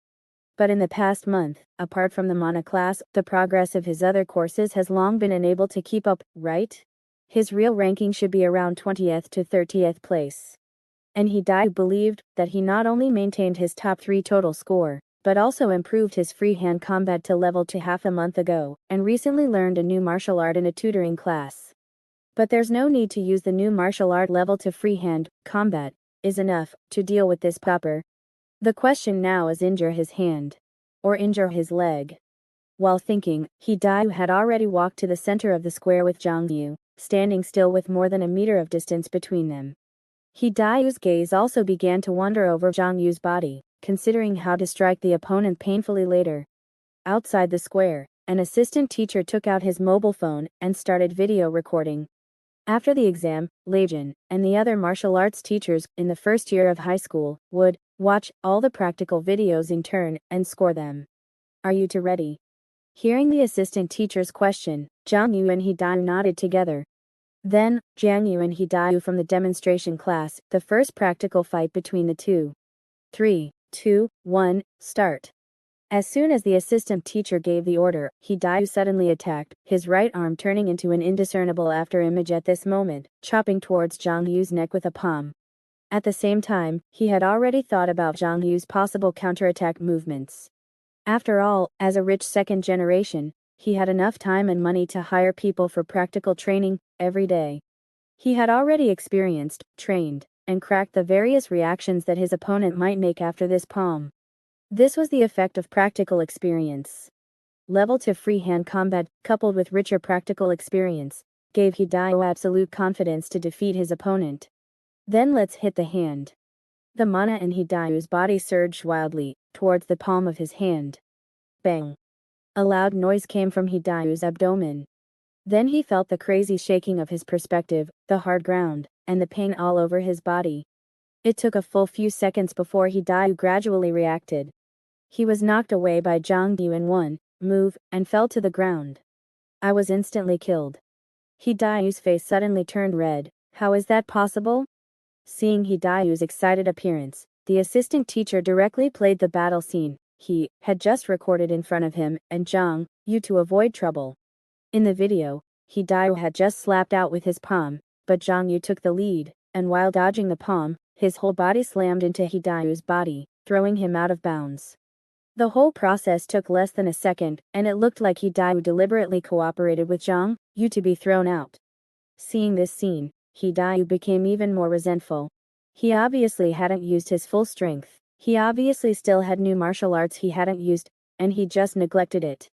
But in the past month, apart from the Mana class, the progress of his other courses has long been unable to keep up, right? His real ranking should be around 20th to 30th place. And He Dai believed that he not only maintained his top 3 total score, but also improved his freehand combat to level 2 half a month ago, and recently learned a new martial art in a tutoring class. But there's no need to use the new martial art level to freehand combat, is enough to deal with this proper. The question now is injure his hand. Or injure his leg. While thinking, He Dai had already walked to the center of the square with Zhang Yu, standing still with more than a meter of distance between them. He Dai's gaze also began to wander over Zhang Yu's body, considering how to strike the opponent painfully later. Outside the square, an assistant teacher took out his mobile phone and started video recording. After the exam, Lei Jun and the other martial arts teachers in the first year of high school would watch all the practical videos in turn and score them. Are you two ready? Hearing the assistant teacher's question, Zhang Yu and He Dai nodded together. Then, Jiang Yu and He Dai from the demonstration class, the first practical fight between the two. 3, 2, 1, start. As soon as the assistant teacher gave the order, He Dai suddenly attacked, his right arm turning into an indiscernible after image at this moment, chopping towards Zhang Yu's neck with a palm. At the same time, he had already thought about Zhang Yu's possible counterattack movements. After all, as a rich second generation, he had enough time and money to hire people for practical training every day. He had already experienced, trained, and cracked the various reactions that his opponent might make after this palm. This was the effect of practical experience. Level 2 freehand combat, coupled with richer practical experience, gave He Dai absolute confidence to defeat his opponent. Then let's hit the hand. The mana in He Dai's body surged wildly, towards the palm of his hand. Bang! A loud noise came from He Dai's abdomen. Then he felt the crazy shaking of his perspective, the hard ground, and the pain all over his body. It took a full few seconds before He Dai gradually reacted. He was knocked away by Zhang Yu in one move, and fell to the ground. I was instantly killed. He Dai's face suddenly turned red. How is that possible? Seeing He Dai's excited appearance, the assistant teacher directly played the battle scene he had just recorded in front of him and Zhang Yu to avoid trouble. In the video, He Dai had just slapped out with his palm, but Zhang Yu took the lead, and while dodging the palm, his whole body slammed into He Dai's body, throwing him out of bounds. The whole process took less than a second, and it looked like He Dai deliberately cooperated with Zhang Yu to be thrown out. Seeing this scene, He Dai became even more resentful. He obviously hadn't used his full strength. He obviously still had new martial arts he hadn't used, and he just neglected it.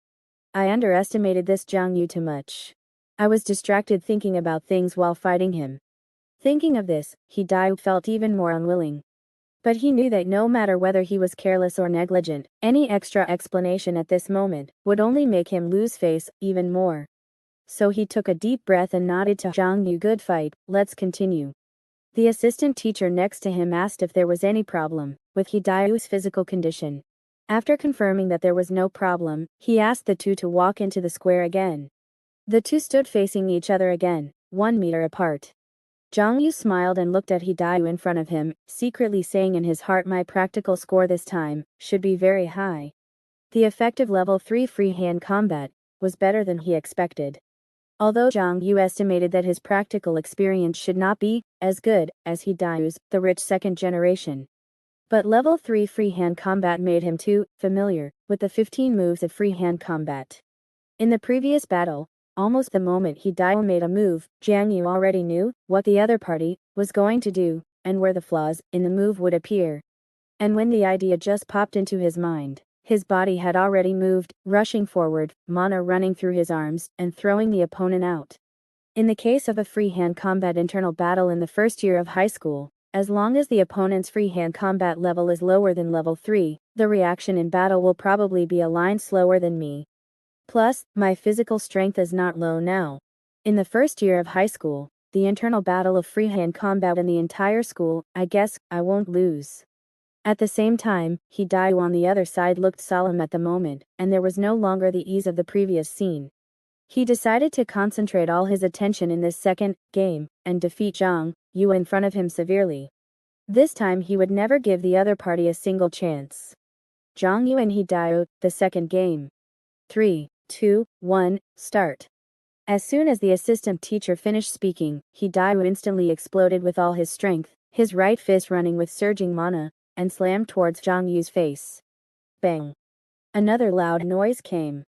I underestimated this Zhang Yu too much. I was distracted thinking about things while fighting him. Thinking of this, He Dai felt even more unwilling. But he knew that no matter whether he was careless or negligent, any extra explanation at this moment would only make him lose face even more. So he took a deep breath and nodded to Zhang Yu. Good fight, let's continue. The assistant teacher next to him asked if there was any problem with He Dai's physical condition. After confirming that there was no problem, he asked the two to walk into the square again. The two stood facing each other again, 1 meter apart. Zhang Yu smiled and looked at Hidayu in front of him, secretly saying in his heart, my practical score this time should be very high. The effective level 3 freehand combat was better than he expected. Although Zhang Yu estimated that his practical experience should not be as good as Hidayu's, the rich second generation. But level 3 freehand combat made him too familiar with the 15 moves of freehand combat. In the previous battle, almost the moment Hidayu made a move, Zhang Yu already knew what the other party was going to do, and where the flaws in the move would appear. And when the idea just popped into his mind, his body had already moved, rushing forward, mana running through his arms, and throwing the opponent out. In the case of a freehand combat internal battle in the first year of high school, as long as the opponent's freehand combat level is lower than level 3, the reaction in battle will probably be a line slower than me. Plus, my physical strength is not low now. In the first year of high school, the internal battle of freehand combat in the entire school, I guess I won't lose. At the same time, Hidayu on the other side looked solemn at the moment, and there was no longer the ease of the previous scene. He decided to concentrate all his attention in this second game, and defeat Zhang Yu in front of him severely. This time he would never give the other party a single chance. Zhang Yu and Hidayu, the second game. 3, 2, 1, start. As soon as the assistant teacher finished speaking, Hidayu instantly exploded with all his strength, his right fist running with surging mana, and slammed towards Zhang Yu's face. Bang! Another loud noise came.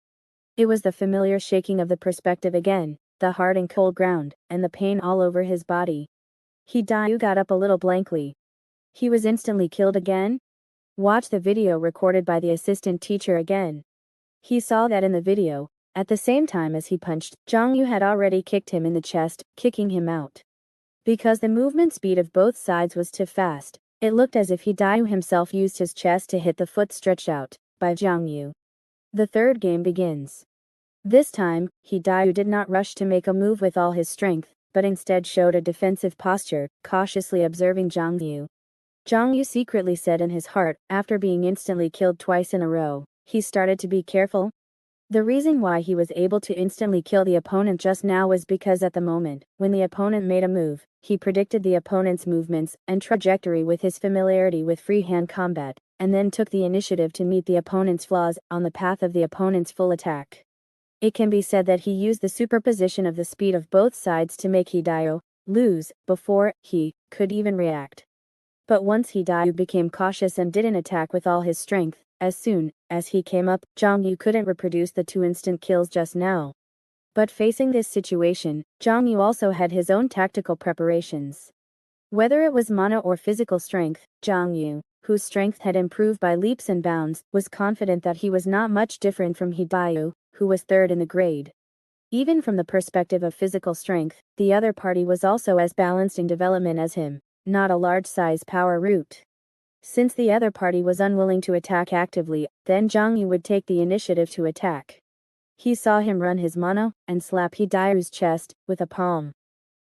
It was the familiar shaking of the perspective again, the hard and cold ground, and the pain all over his body. Hidayu got up a little blankly. He was instantly killed again? Watch the video recorded by the assistant teacher again. He saw that in the video, at the same time as he punched, Zhang Yu had already kicked him in the chest, kicking him out. Because the movement speed of both sides was too fast, it looked as if Hidayu himself used his chest to hit the foot stretched out by Zhang Yu. The third game begins. This time, Hidayu did not rush to make a move with all his strength, but instead showed a defensive posture, cautiously observing Zhang Yu. Zhang Yu secretly said in his heart, after being instantly killed twice in a row, he started to be careful. The reason why he was able to instantly kill the opponent just now was because at the moment, when the opponent made a move, he predicted the opponent's movements and trajectory with his familiarity with freehand combat, and then took the initiative to meet the opponent's flaws on the path of the opponent's full attack. It can be said that he used the superposition of the speed of both sides to make Hidayu lose before he could even react. But once Hidayu became cautious and didn't attack with all his strength, as soon as he came up, Zhang Yu couldn't reproduce the 2 instant kills just now. But facing this situation, Zhang Yu also had his own tactical preparations. Whether it was mana or physical strength, Zhang Yu, whose strength had improved by leaps and bounds, was confident that he was not much different from Hidayu, who was third in the grade. Even from the perspective of physical strength, the other party was also as balanced in development as him, not a large-size power root. Since the other party was unwilling to attack actively, then Zhang Yu would take the initiative to attack. He saw him run his mana, and slap Hidayu's chest with a palm.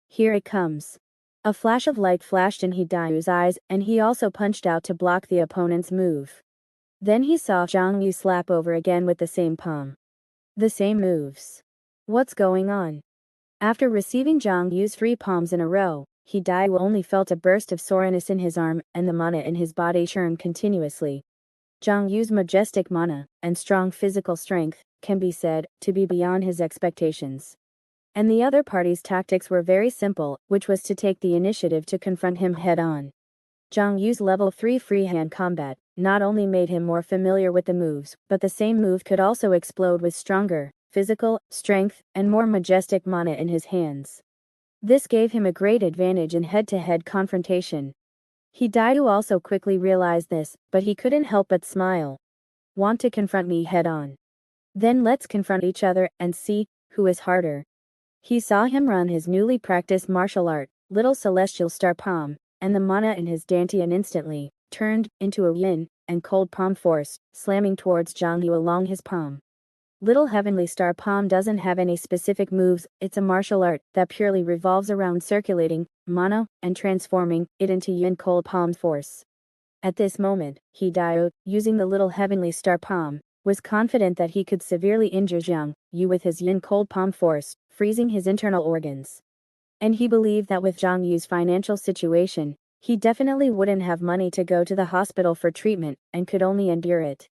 Here it comes. A flash of light flashed in Hidayu's eyes, and he also punched out to block the opponent's move. Then he saw Zhang Yu slap over again with the same palm. The same moves. What's going on? After receiving Zhang Yu's 3 palms in a row, Hidayu only felt a burst of soreness in his arm, and the mana in his body churned continuously. Zhang Yu's majestic mana and strong physical strength can be said to be beyond his expectations. And the other party's tactics were very simple, which was to take the initiative to confront him head-on. Zhang Yu's level 3 freehand combat not only made him more familiar with the moves, but the same move could also explode with stronger physical strength and more majestic mana in his hands. This gave him a great advantage in head-to-head confrontation. Hidayu also quickly realized this, but he couldn't help but smile. Want to confront me head-on? Then let's confront each other and see who is harder. He saw him run his newly practiced martial art, Little Celestial Star Palm, and the mana in his dantian instantly turned into a yin and cold palm force, slamming towards Zhang Yu along his palm. Little Heavenly Star Palm doesn't have any specific moves, it's a martial art that purely revolves around circulating mana and transforming it into yin cold palm force. At this moment, Hidayu, using the Little Heavenly Star Palm, was confident that he could severely injure Zhang Yu with his yin cold palm force, freezing his internal organs. And he believed that with Zhang Yu's financial situation, he definitely wouldn't have money to go to the hospital for treatment and could only endure it.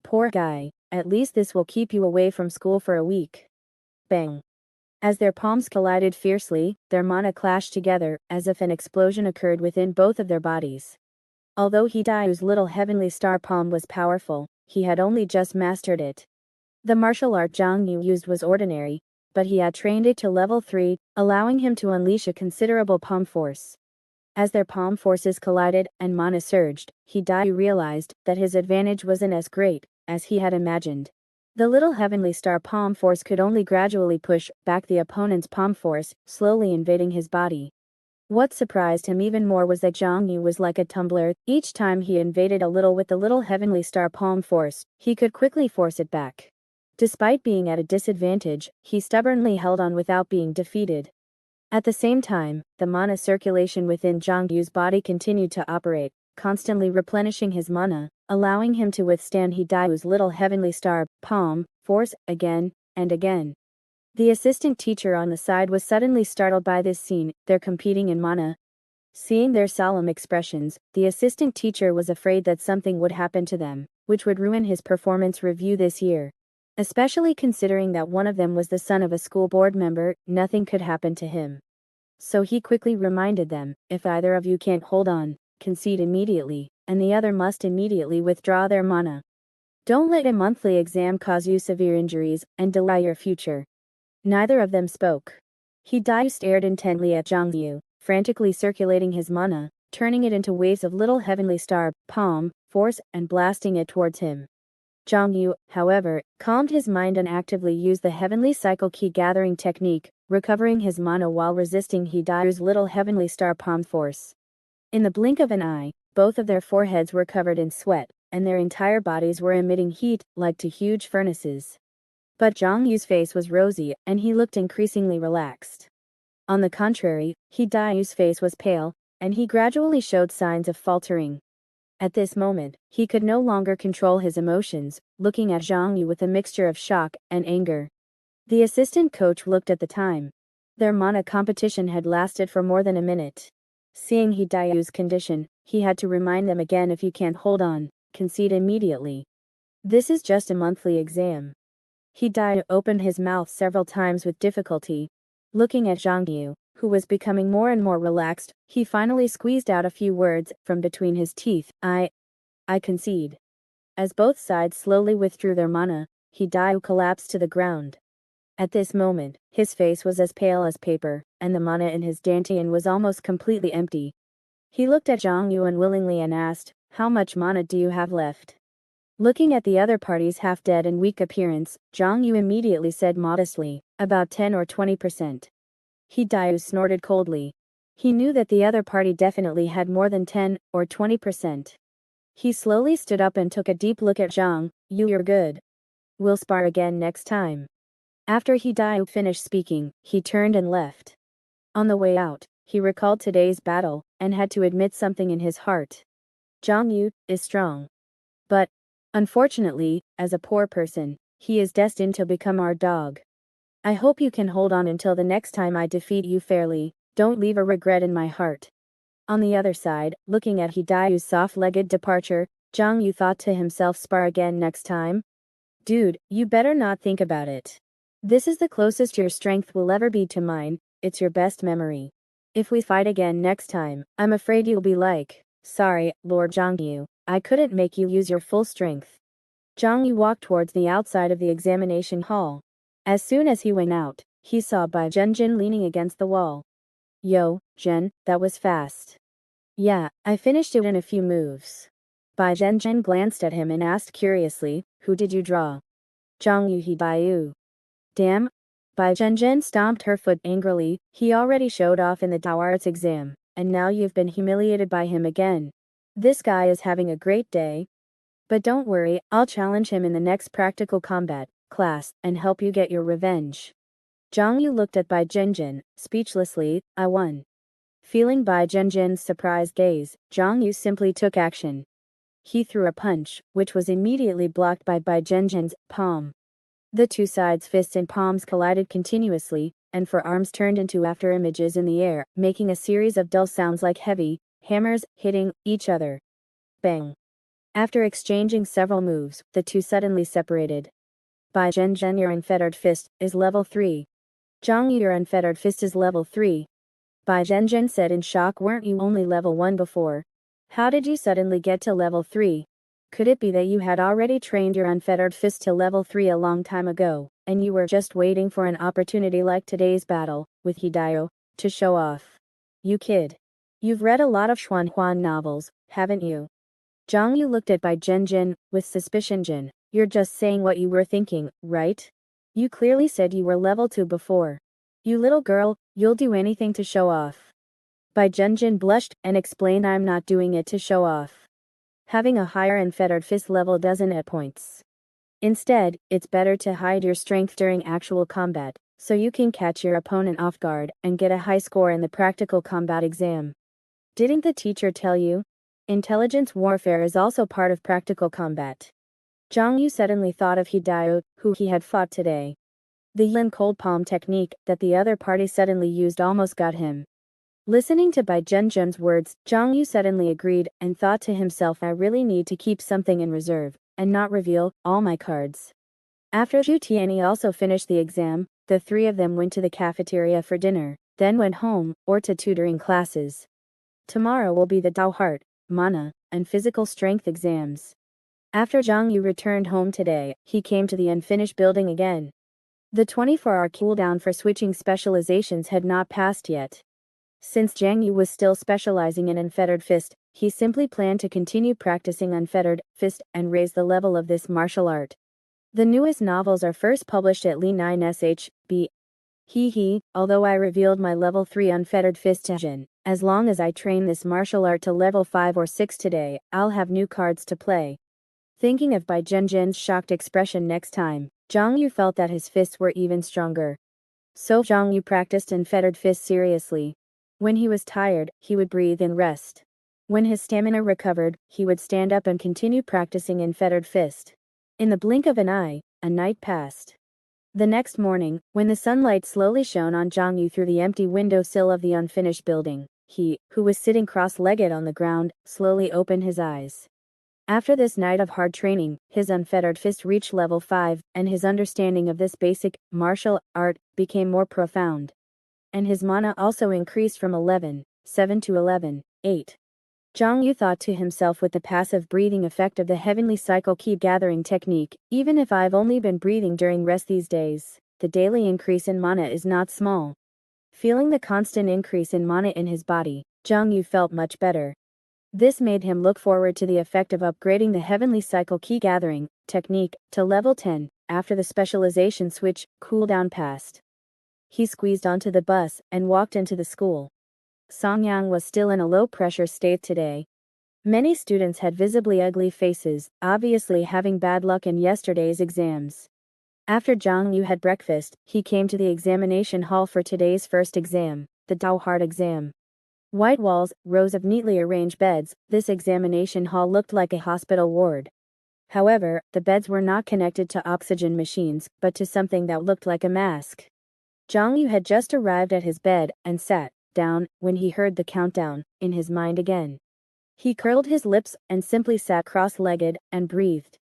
Poor guy, at least this will keep you away from school for a week. Bang. As their palms collided fiercely, their mana clashed together, as if an explosion occurred within both of their bodies. Although Hidayu's little heavenly star palm was powerful, he had only just mastered it. The martial art Zhang Yu used was ordinary, but he had trained it to level 3, allowing him to unleash a considerable palm force. As their palm forces collided and mana surged, Hidayu realized that his advantage wasn't as great as he had imagined. The little heavenly star palm force could only gradually push back the opponent's palm force, slowly invading his body. What surprised him even more was that Zhang Yu was like a tumbler. Each time he invaded a little with the little heavenly star palm force, he could quickly force it back. Despite being at a disadvantage, he stubbornly held on without being defeated. At the same time, the mana circulation within Zhang Yu's body continued to operate, constantly replenishing his mana, allowing him to withstand Hidayu's little heavenly star palm force again and again. The assistant teacher on the side was suddenly startled by this scene. They're competing in mana. Seeing their solemn expressions, the assistant teacher was afraid that something would happen to them, which would ruin his performance review this year. Especially considering that one of them was the son of a school board member, nothing could happen to him. So he quickly reminded them, if either of you can't hold on, concede immediately, and the other must immediately withdraw their mana. Don't let a monthly exam cause you severe injuries and delay your future. Neither of them spoke. Hidayu stared intently at Zhang Yu, frantically circulating his mana, turning it into waves of little heavenly star palm force and blasting it towards him. Zhang Yu, however, calmed his mind and actively used the heavenly cycle key gathering technique, recovering his mana while resisting Hidayu's little heavenly star palm force. In the blink of an eye, both of their foreheads were covered in sweat, and their entire bodies were emitting heat like two huge furnaces. But Zhang Yu's face was rosy, and he looked increasingly relaxed. On the contrary, Hidayu's face was pale, and he gradually showed signs of faltering. At this moment, he could no longer control his emotions, looking at Zhang Yu with a mixture of shock and anger. The assistant coach looked at the time. Their mana competition had lasted for more than a minute. Seeing Hidayu's condition, he had to remind them again, if you can't hold on, concede immediately. This is just a monthly exam. Hidayu opened his mouth several times with difficulty. Looking at Zhang Yu, who was becoming more and more relaxed, he finally squeezed out a few words from between his teeth. I concede. As both sides slowly withdrew their mana, Hidayu collapsed to the ground. At this moment, his face was as pale as paper, and the mana in his dantian was almost completely empty. He looked at Zhang Yu unwillingly and asked, "How much mana do you have left?" Looking at the other party's half-dead and weak appearance, Zhang Yu immediately said modestly, "About 10 or 20%. Hidayu snorted coldly. He knew that the other party definitely had more than 10 or 20%. He slowly stood up and took a deep look at Zhang Yu. "You're good. We'll spar again next time." After Hidayu finished speaking, he turned and left. On the way out, he recalled today's battle, and had to admit something in his heart. Zhang Yu is strong. But, unfortunately, as a poor person, he is destined to become our dog. I hope you can hold on until the next time I defeat you fairly. Don't leave a regret in my heart. On the other side, looking at Hidayu's soft-legged departure, Zhang Yu thought to himself, spar again next time? Dude, you better not think about it. This is the closest your strength will ever be to mine. It's your best memory. If we fight again next time, I'm afraid you'll be like, "Sorry, Lord Zhang Yu, I couldn't make you use your full strength." Zhang Yu walked towards the outside of the examination hall. As soon as he went out, he saw Bai Zhenjin leaning against the wall. "Yo, Zhen, that was fast." "Yeah, I finished it in a few moves." Bai Zhenjin glanced at him and asked curiously, "Who did you draw?" "Zhang Yu Hidayu." "Damn." Bai Zhenjin stomped her foot angrily. "He already showed off in the Dao Arts exam, and now you've been humiliated by him again. This guy is having a great day. But don't worry, I'll challenge him in the next practical combat class, and help you get your revenge." Zhang Yu looked at Bai Zhenjin, speechlessly. "I won." Feeling Bai Zhenjin's surprised gaze, Zhang Yu simply took action. He threw a punch, which was immediately blocked by Bai Zhenjin's palm. The two sides' fists and palms collided continuously, and for arms turned into after images in the air, making a series of dull sounds like heavy hammers hitting each other. Bang. After exchanging several moves, the two suddenly separated. By Zhen, your unfettered fist is level 3. Zhang, your unfettered fist is level 3. Bai Zhen said in shock, weren't you only level 1 before? How did you suddenly get to level 3? Could it be that you had already trained your unfettered fist to level 3 a long time ago, and you were just waiting for an opportunity like today's battle, with Hideo, to show off? You kid. You've read a lot of Xuan novels, haven't you? Zhang Yu looked at Bai Zhen with suspicion. Jin, you're just saying what you were thinking, right? You clearly said you were level 2 before. You little girl, you'll do anything to show off. Bai Zhen blushed and explained, I'm not doing it to show off. Having a higher unfettered fist level doesn't add points. Instead, it's better to hide your strength during actual combat, so you can catch your opponent off guard and get a high score in the practical combat exam. Didn't the teacher tell you? Intelligence warfare is also part of practical combat. Zhang Yu suddenly thought of Hideo, who he had fought today. The yin cold palm technique that the other party suddenly used almost got him. Listening to Bai Zhen's words, Zhang Yu suddenly agreed and thought to himself, I really need to keep something in reserve, and not reveal all my cards. After Zhu Tianyi also finished the exam, the three of them went to the cafeteria for dinner, then went home, or to tutoring classes. Tomorrow will be the Dao Heart, Mana, and Physical Strength exams. After Zhang Yu returned home today, he came to the unfinished building again. The 24-hour cooldown for switching specializations had not passed yet. Since Zhang Yu was still specializing in Unfettered Fist, he simply planned to continue practicing Unfettered Fist and raise the level of this martial art. The newest novels are first published at Li 9 SHB. Although I revealed my level 3 Unfettered Fist to Jin, as long as I train this martial art to level 5 or 6 today, I'll have new cards to play. Thinking of Bai Zhen's shocked expression next time, Zhang Yu felt that his fists were even stronger. So Zhang Yu practiced Unfettered Fist seriously. When he was tired, he would breathe and rest. When his stamina recovered, he would stand up and continue practicing Unfettered Fist. In the blink of an eye, a night passed. The next morning, when the sunlight slowly shone on Zhang Yu through the empty windowsill of the unfinished building, he, who was sitting cross-legged on the ground, slowly opened his eyes. After this night of hard training, his Unfettered Fist reached level 5, and his understanding of this basic martial art became more profound. And his mana also increased from 11.7 to 11.8. Zhang Yu thought to himself, with the passive breathing effect of the heavenly cycle keep gathering technique, even if I've only been breathing during rest these days, the daily increase in mana is not small. Feeling the constant increase in mana in his body, Zhang Yu felt much better. This made him look forward to the effect of upgrading the heavenly cycle key gathering technique to level 10 after the specialization switch cooldown passed. He squeezed onto the bus and walked into the school. Songyang was still in a low-pressure state today. Many students had visibly ugly faces, obviously having bad luck in yesterday's exams. After Zhang Yu had breakfast, he came to the examination hall for today's first exam, the Dao Heart exam. White walls, rows of neatly arranged beds, this examination hall looked like a hospital ward. However, the beds were not connected to oxygen machines, but to something that looked like a mask. Zhang Yu had just arrived at his bed and sat down when he heard the countdown in his mind again. He curled his lips and simply sat cross-legged and breathed.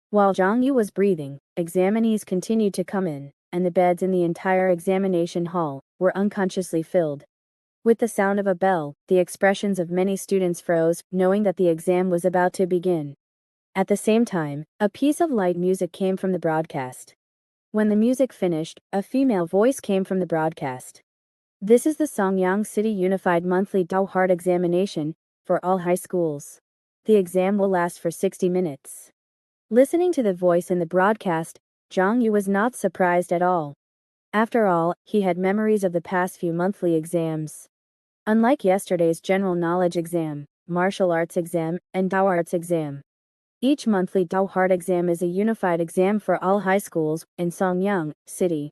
While Zhang Yu was breathing, examinees continued to come in, and the beds in the entire examination hall were unconsciously filled. With the sound of a bell, the expressions of many students froze, knowing that the exam was about to begin. At the same time, a piece of light music came from the broadcast. When the music finished, a female voice came from the broadcast. This is the Songyang City Unified Monthly Dao Heart Examination for all high schools. The exam will last for 60 minutes. Listening to the voice in the broadcast, Zhang Yu was not surprised at all. After all, he had memories of the past few monthly exams. Unlike yesterday's general knowledge exam, martial arts exam, and Dao Arts exam, each monthly Dao Heart exam is a unified exam for all high schools in Songyang City.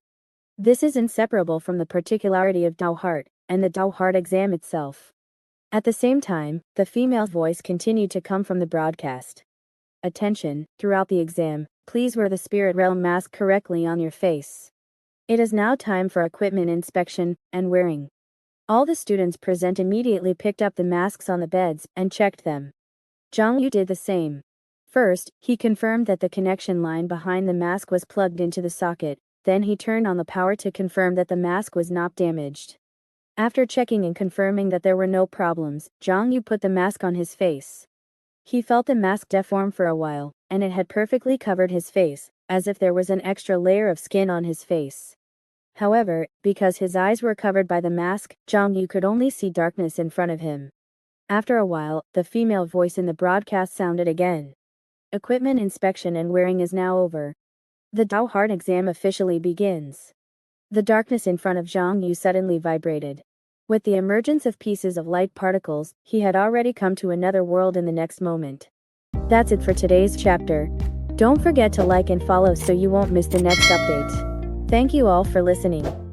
This is inseparable from the particularity of Dao Heart and the Dao Heart exam itself. At the same time, the female voice continued to come from the broadcast. Attention, throughout the exam, please wear the spirit realm mask correctly on your face. It is now time for equipment inspection and wearing. All the students present immediately picked up the masks on the beds and checked them. Xiong did the same. First, he confirmed that the connection line behind the mask was plugged into the socket, then he turned on the power to confirm that the mask was not damaged. After checking and confirming that there were no problems, Xiong put the mask on his face. He felt the mask deform for a while, and it had perfectly covered his face, as if there was an extra layer of skin on his face. However, because his eyes were covered by the mask, Xiong could only see darkness in front of him. After a while, the female voice in the broadcast sounded again. Equipment inspection and wearing is now over. The Dao Heart exam officially begins. The darkness in front of Xiong suddenly vibrated. With the emergence of pieces of light particles, he had already come to another world in the next moment. That's it for today's chapter. Don't forget to like and follow so you won't miss the next update. Thank you all for listening.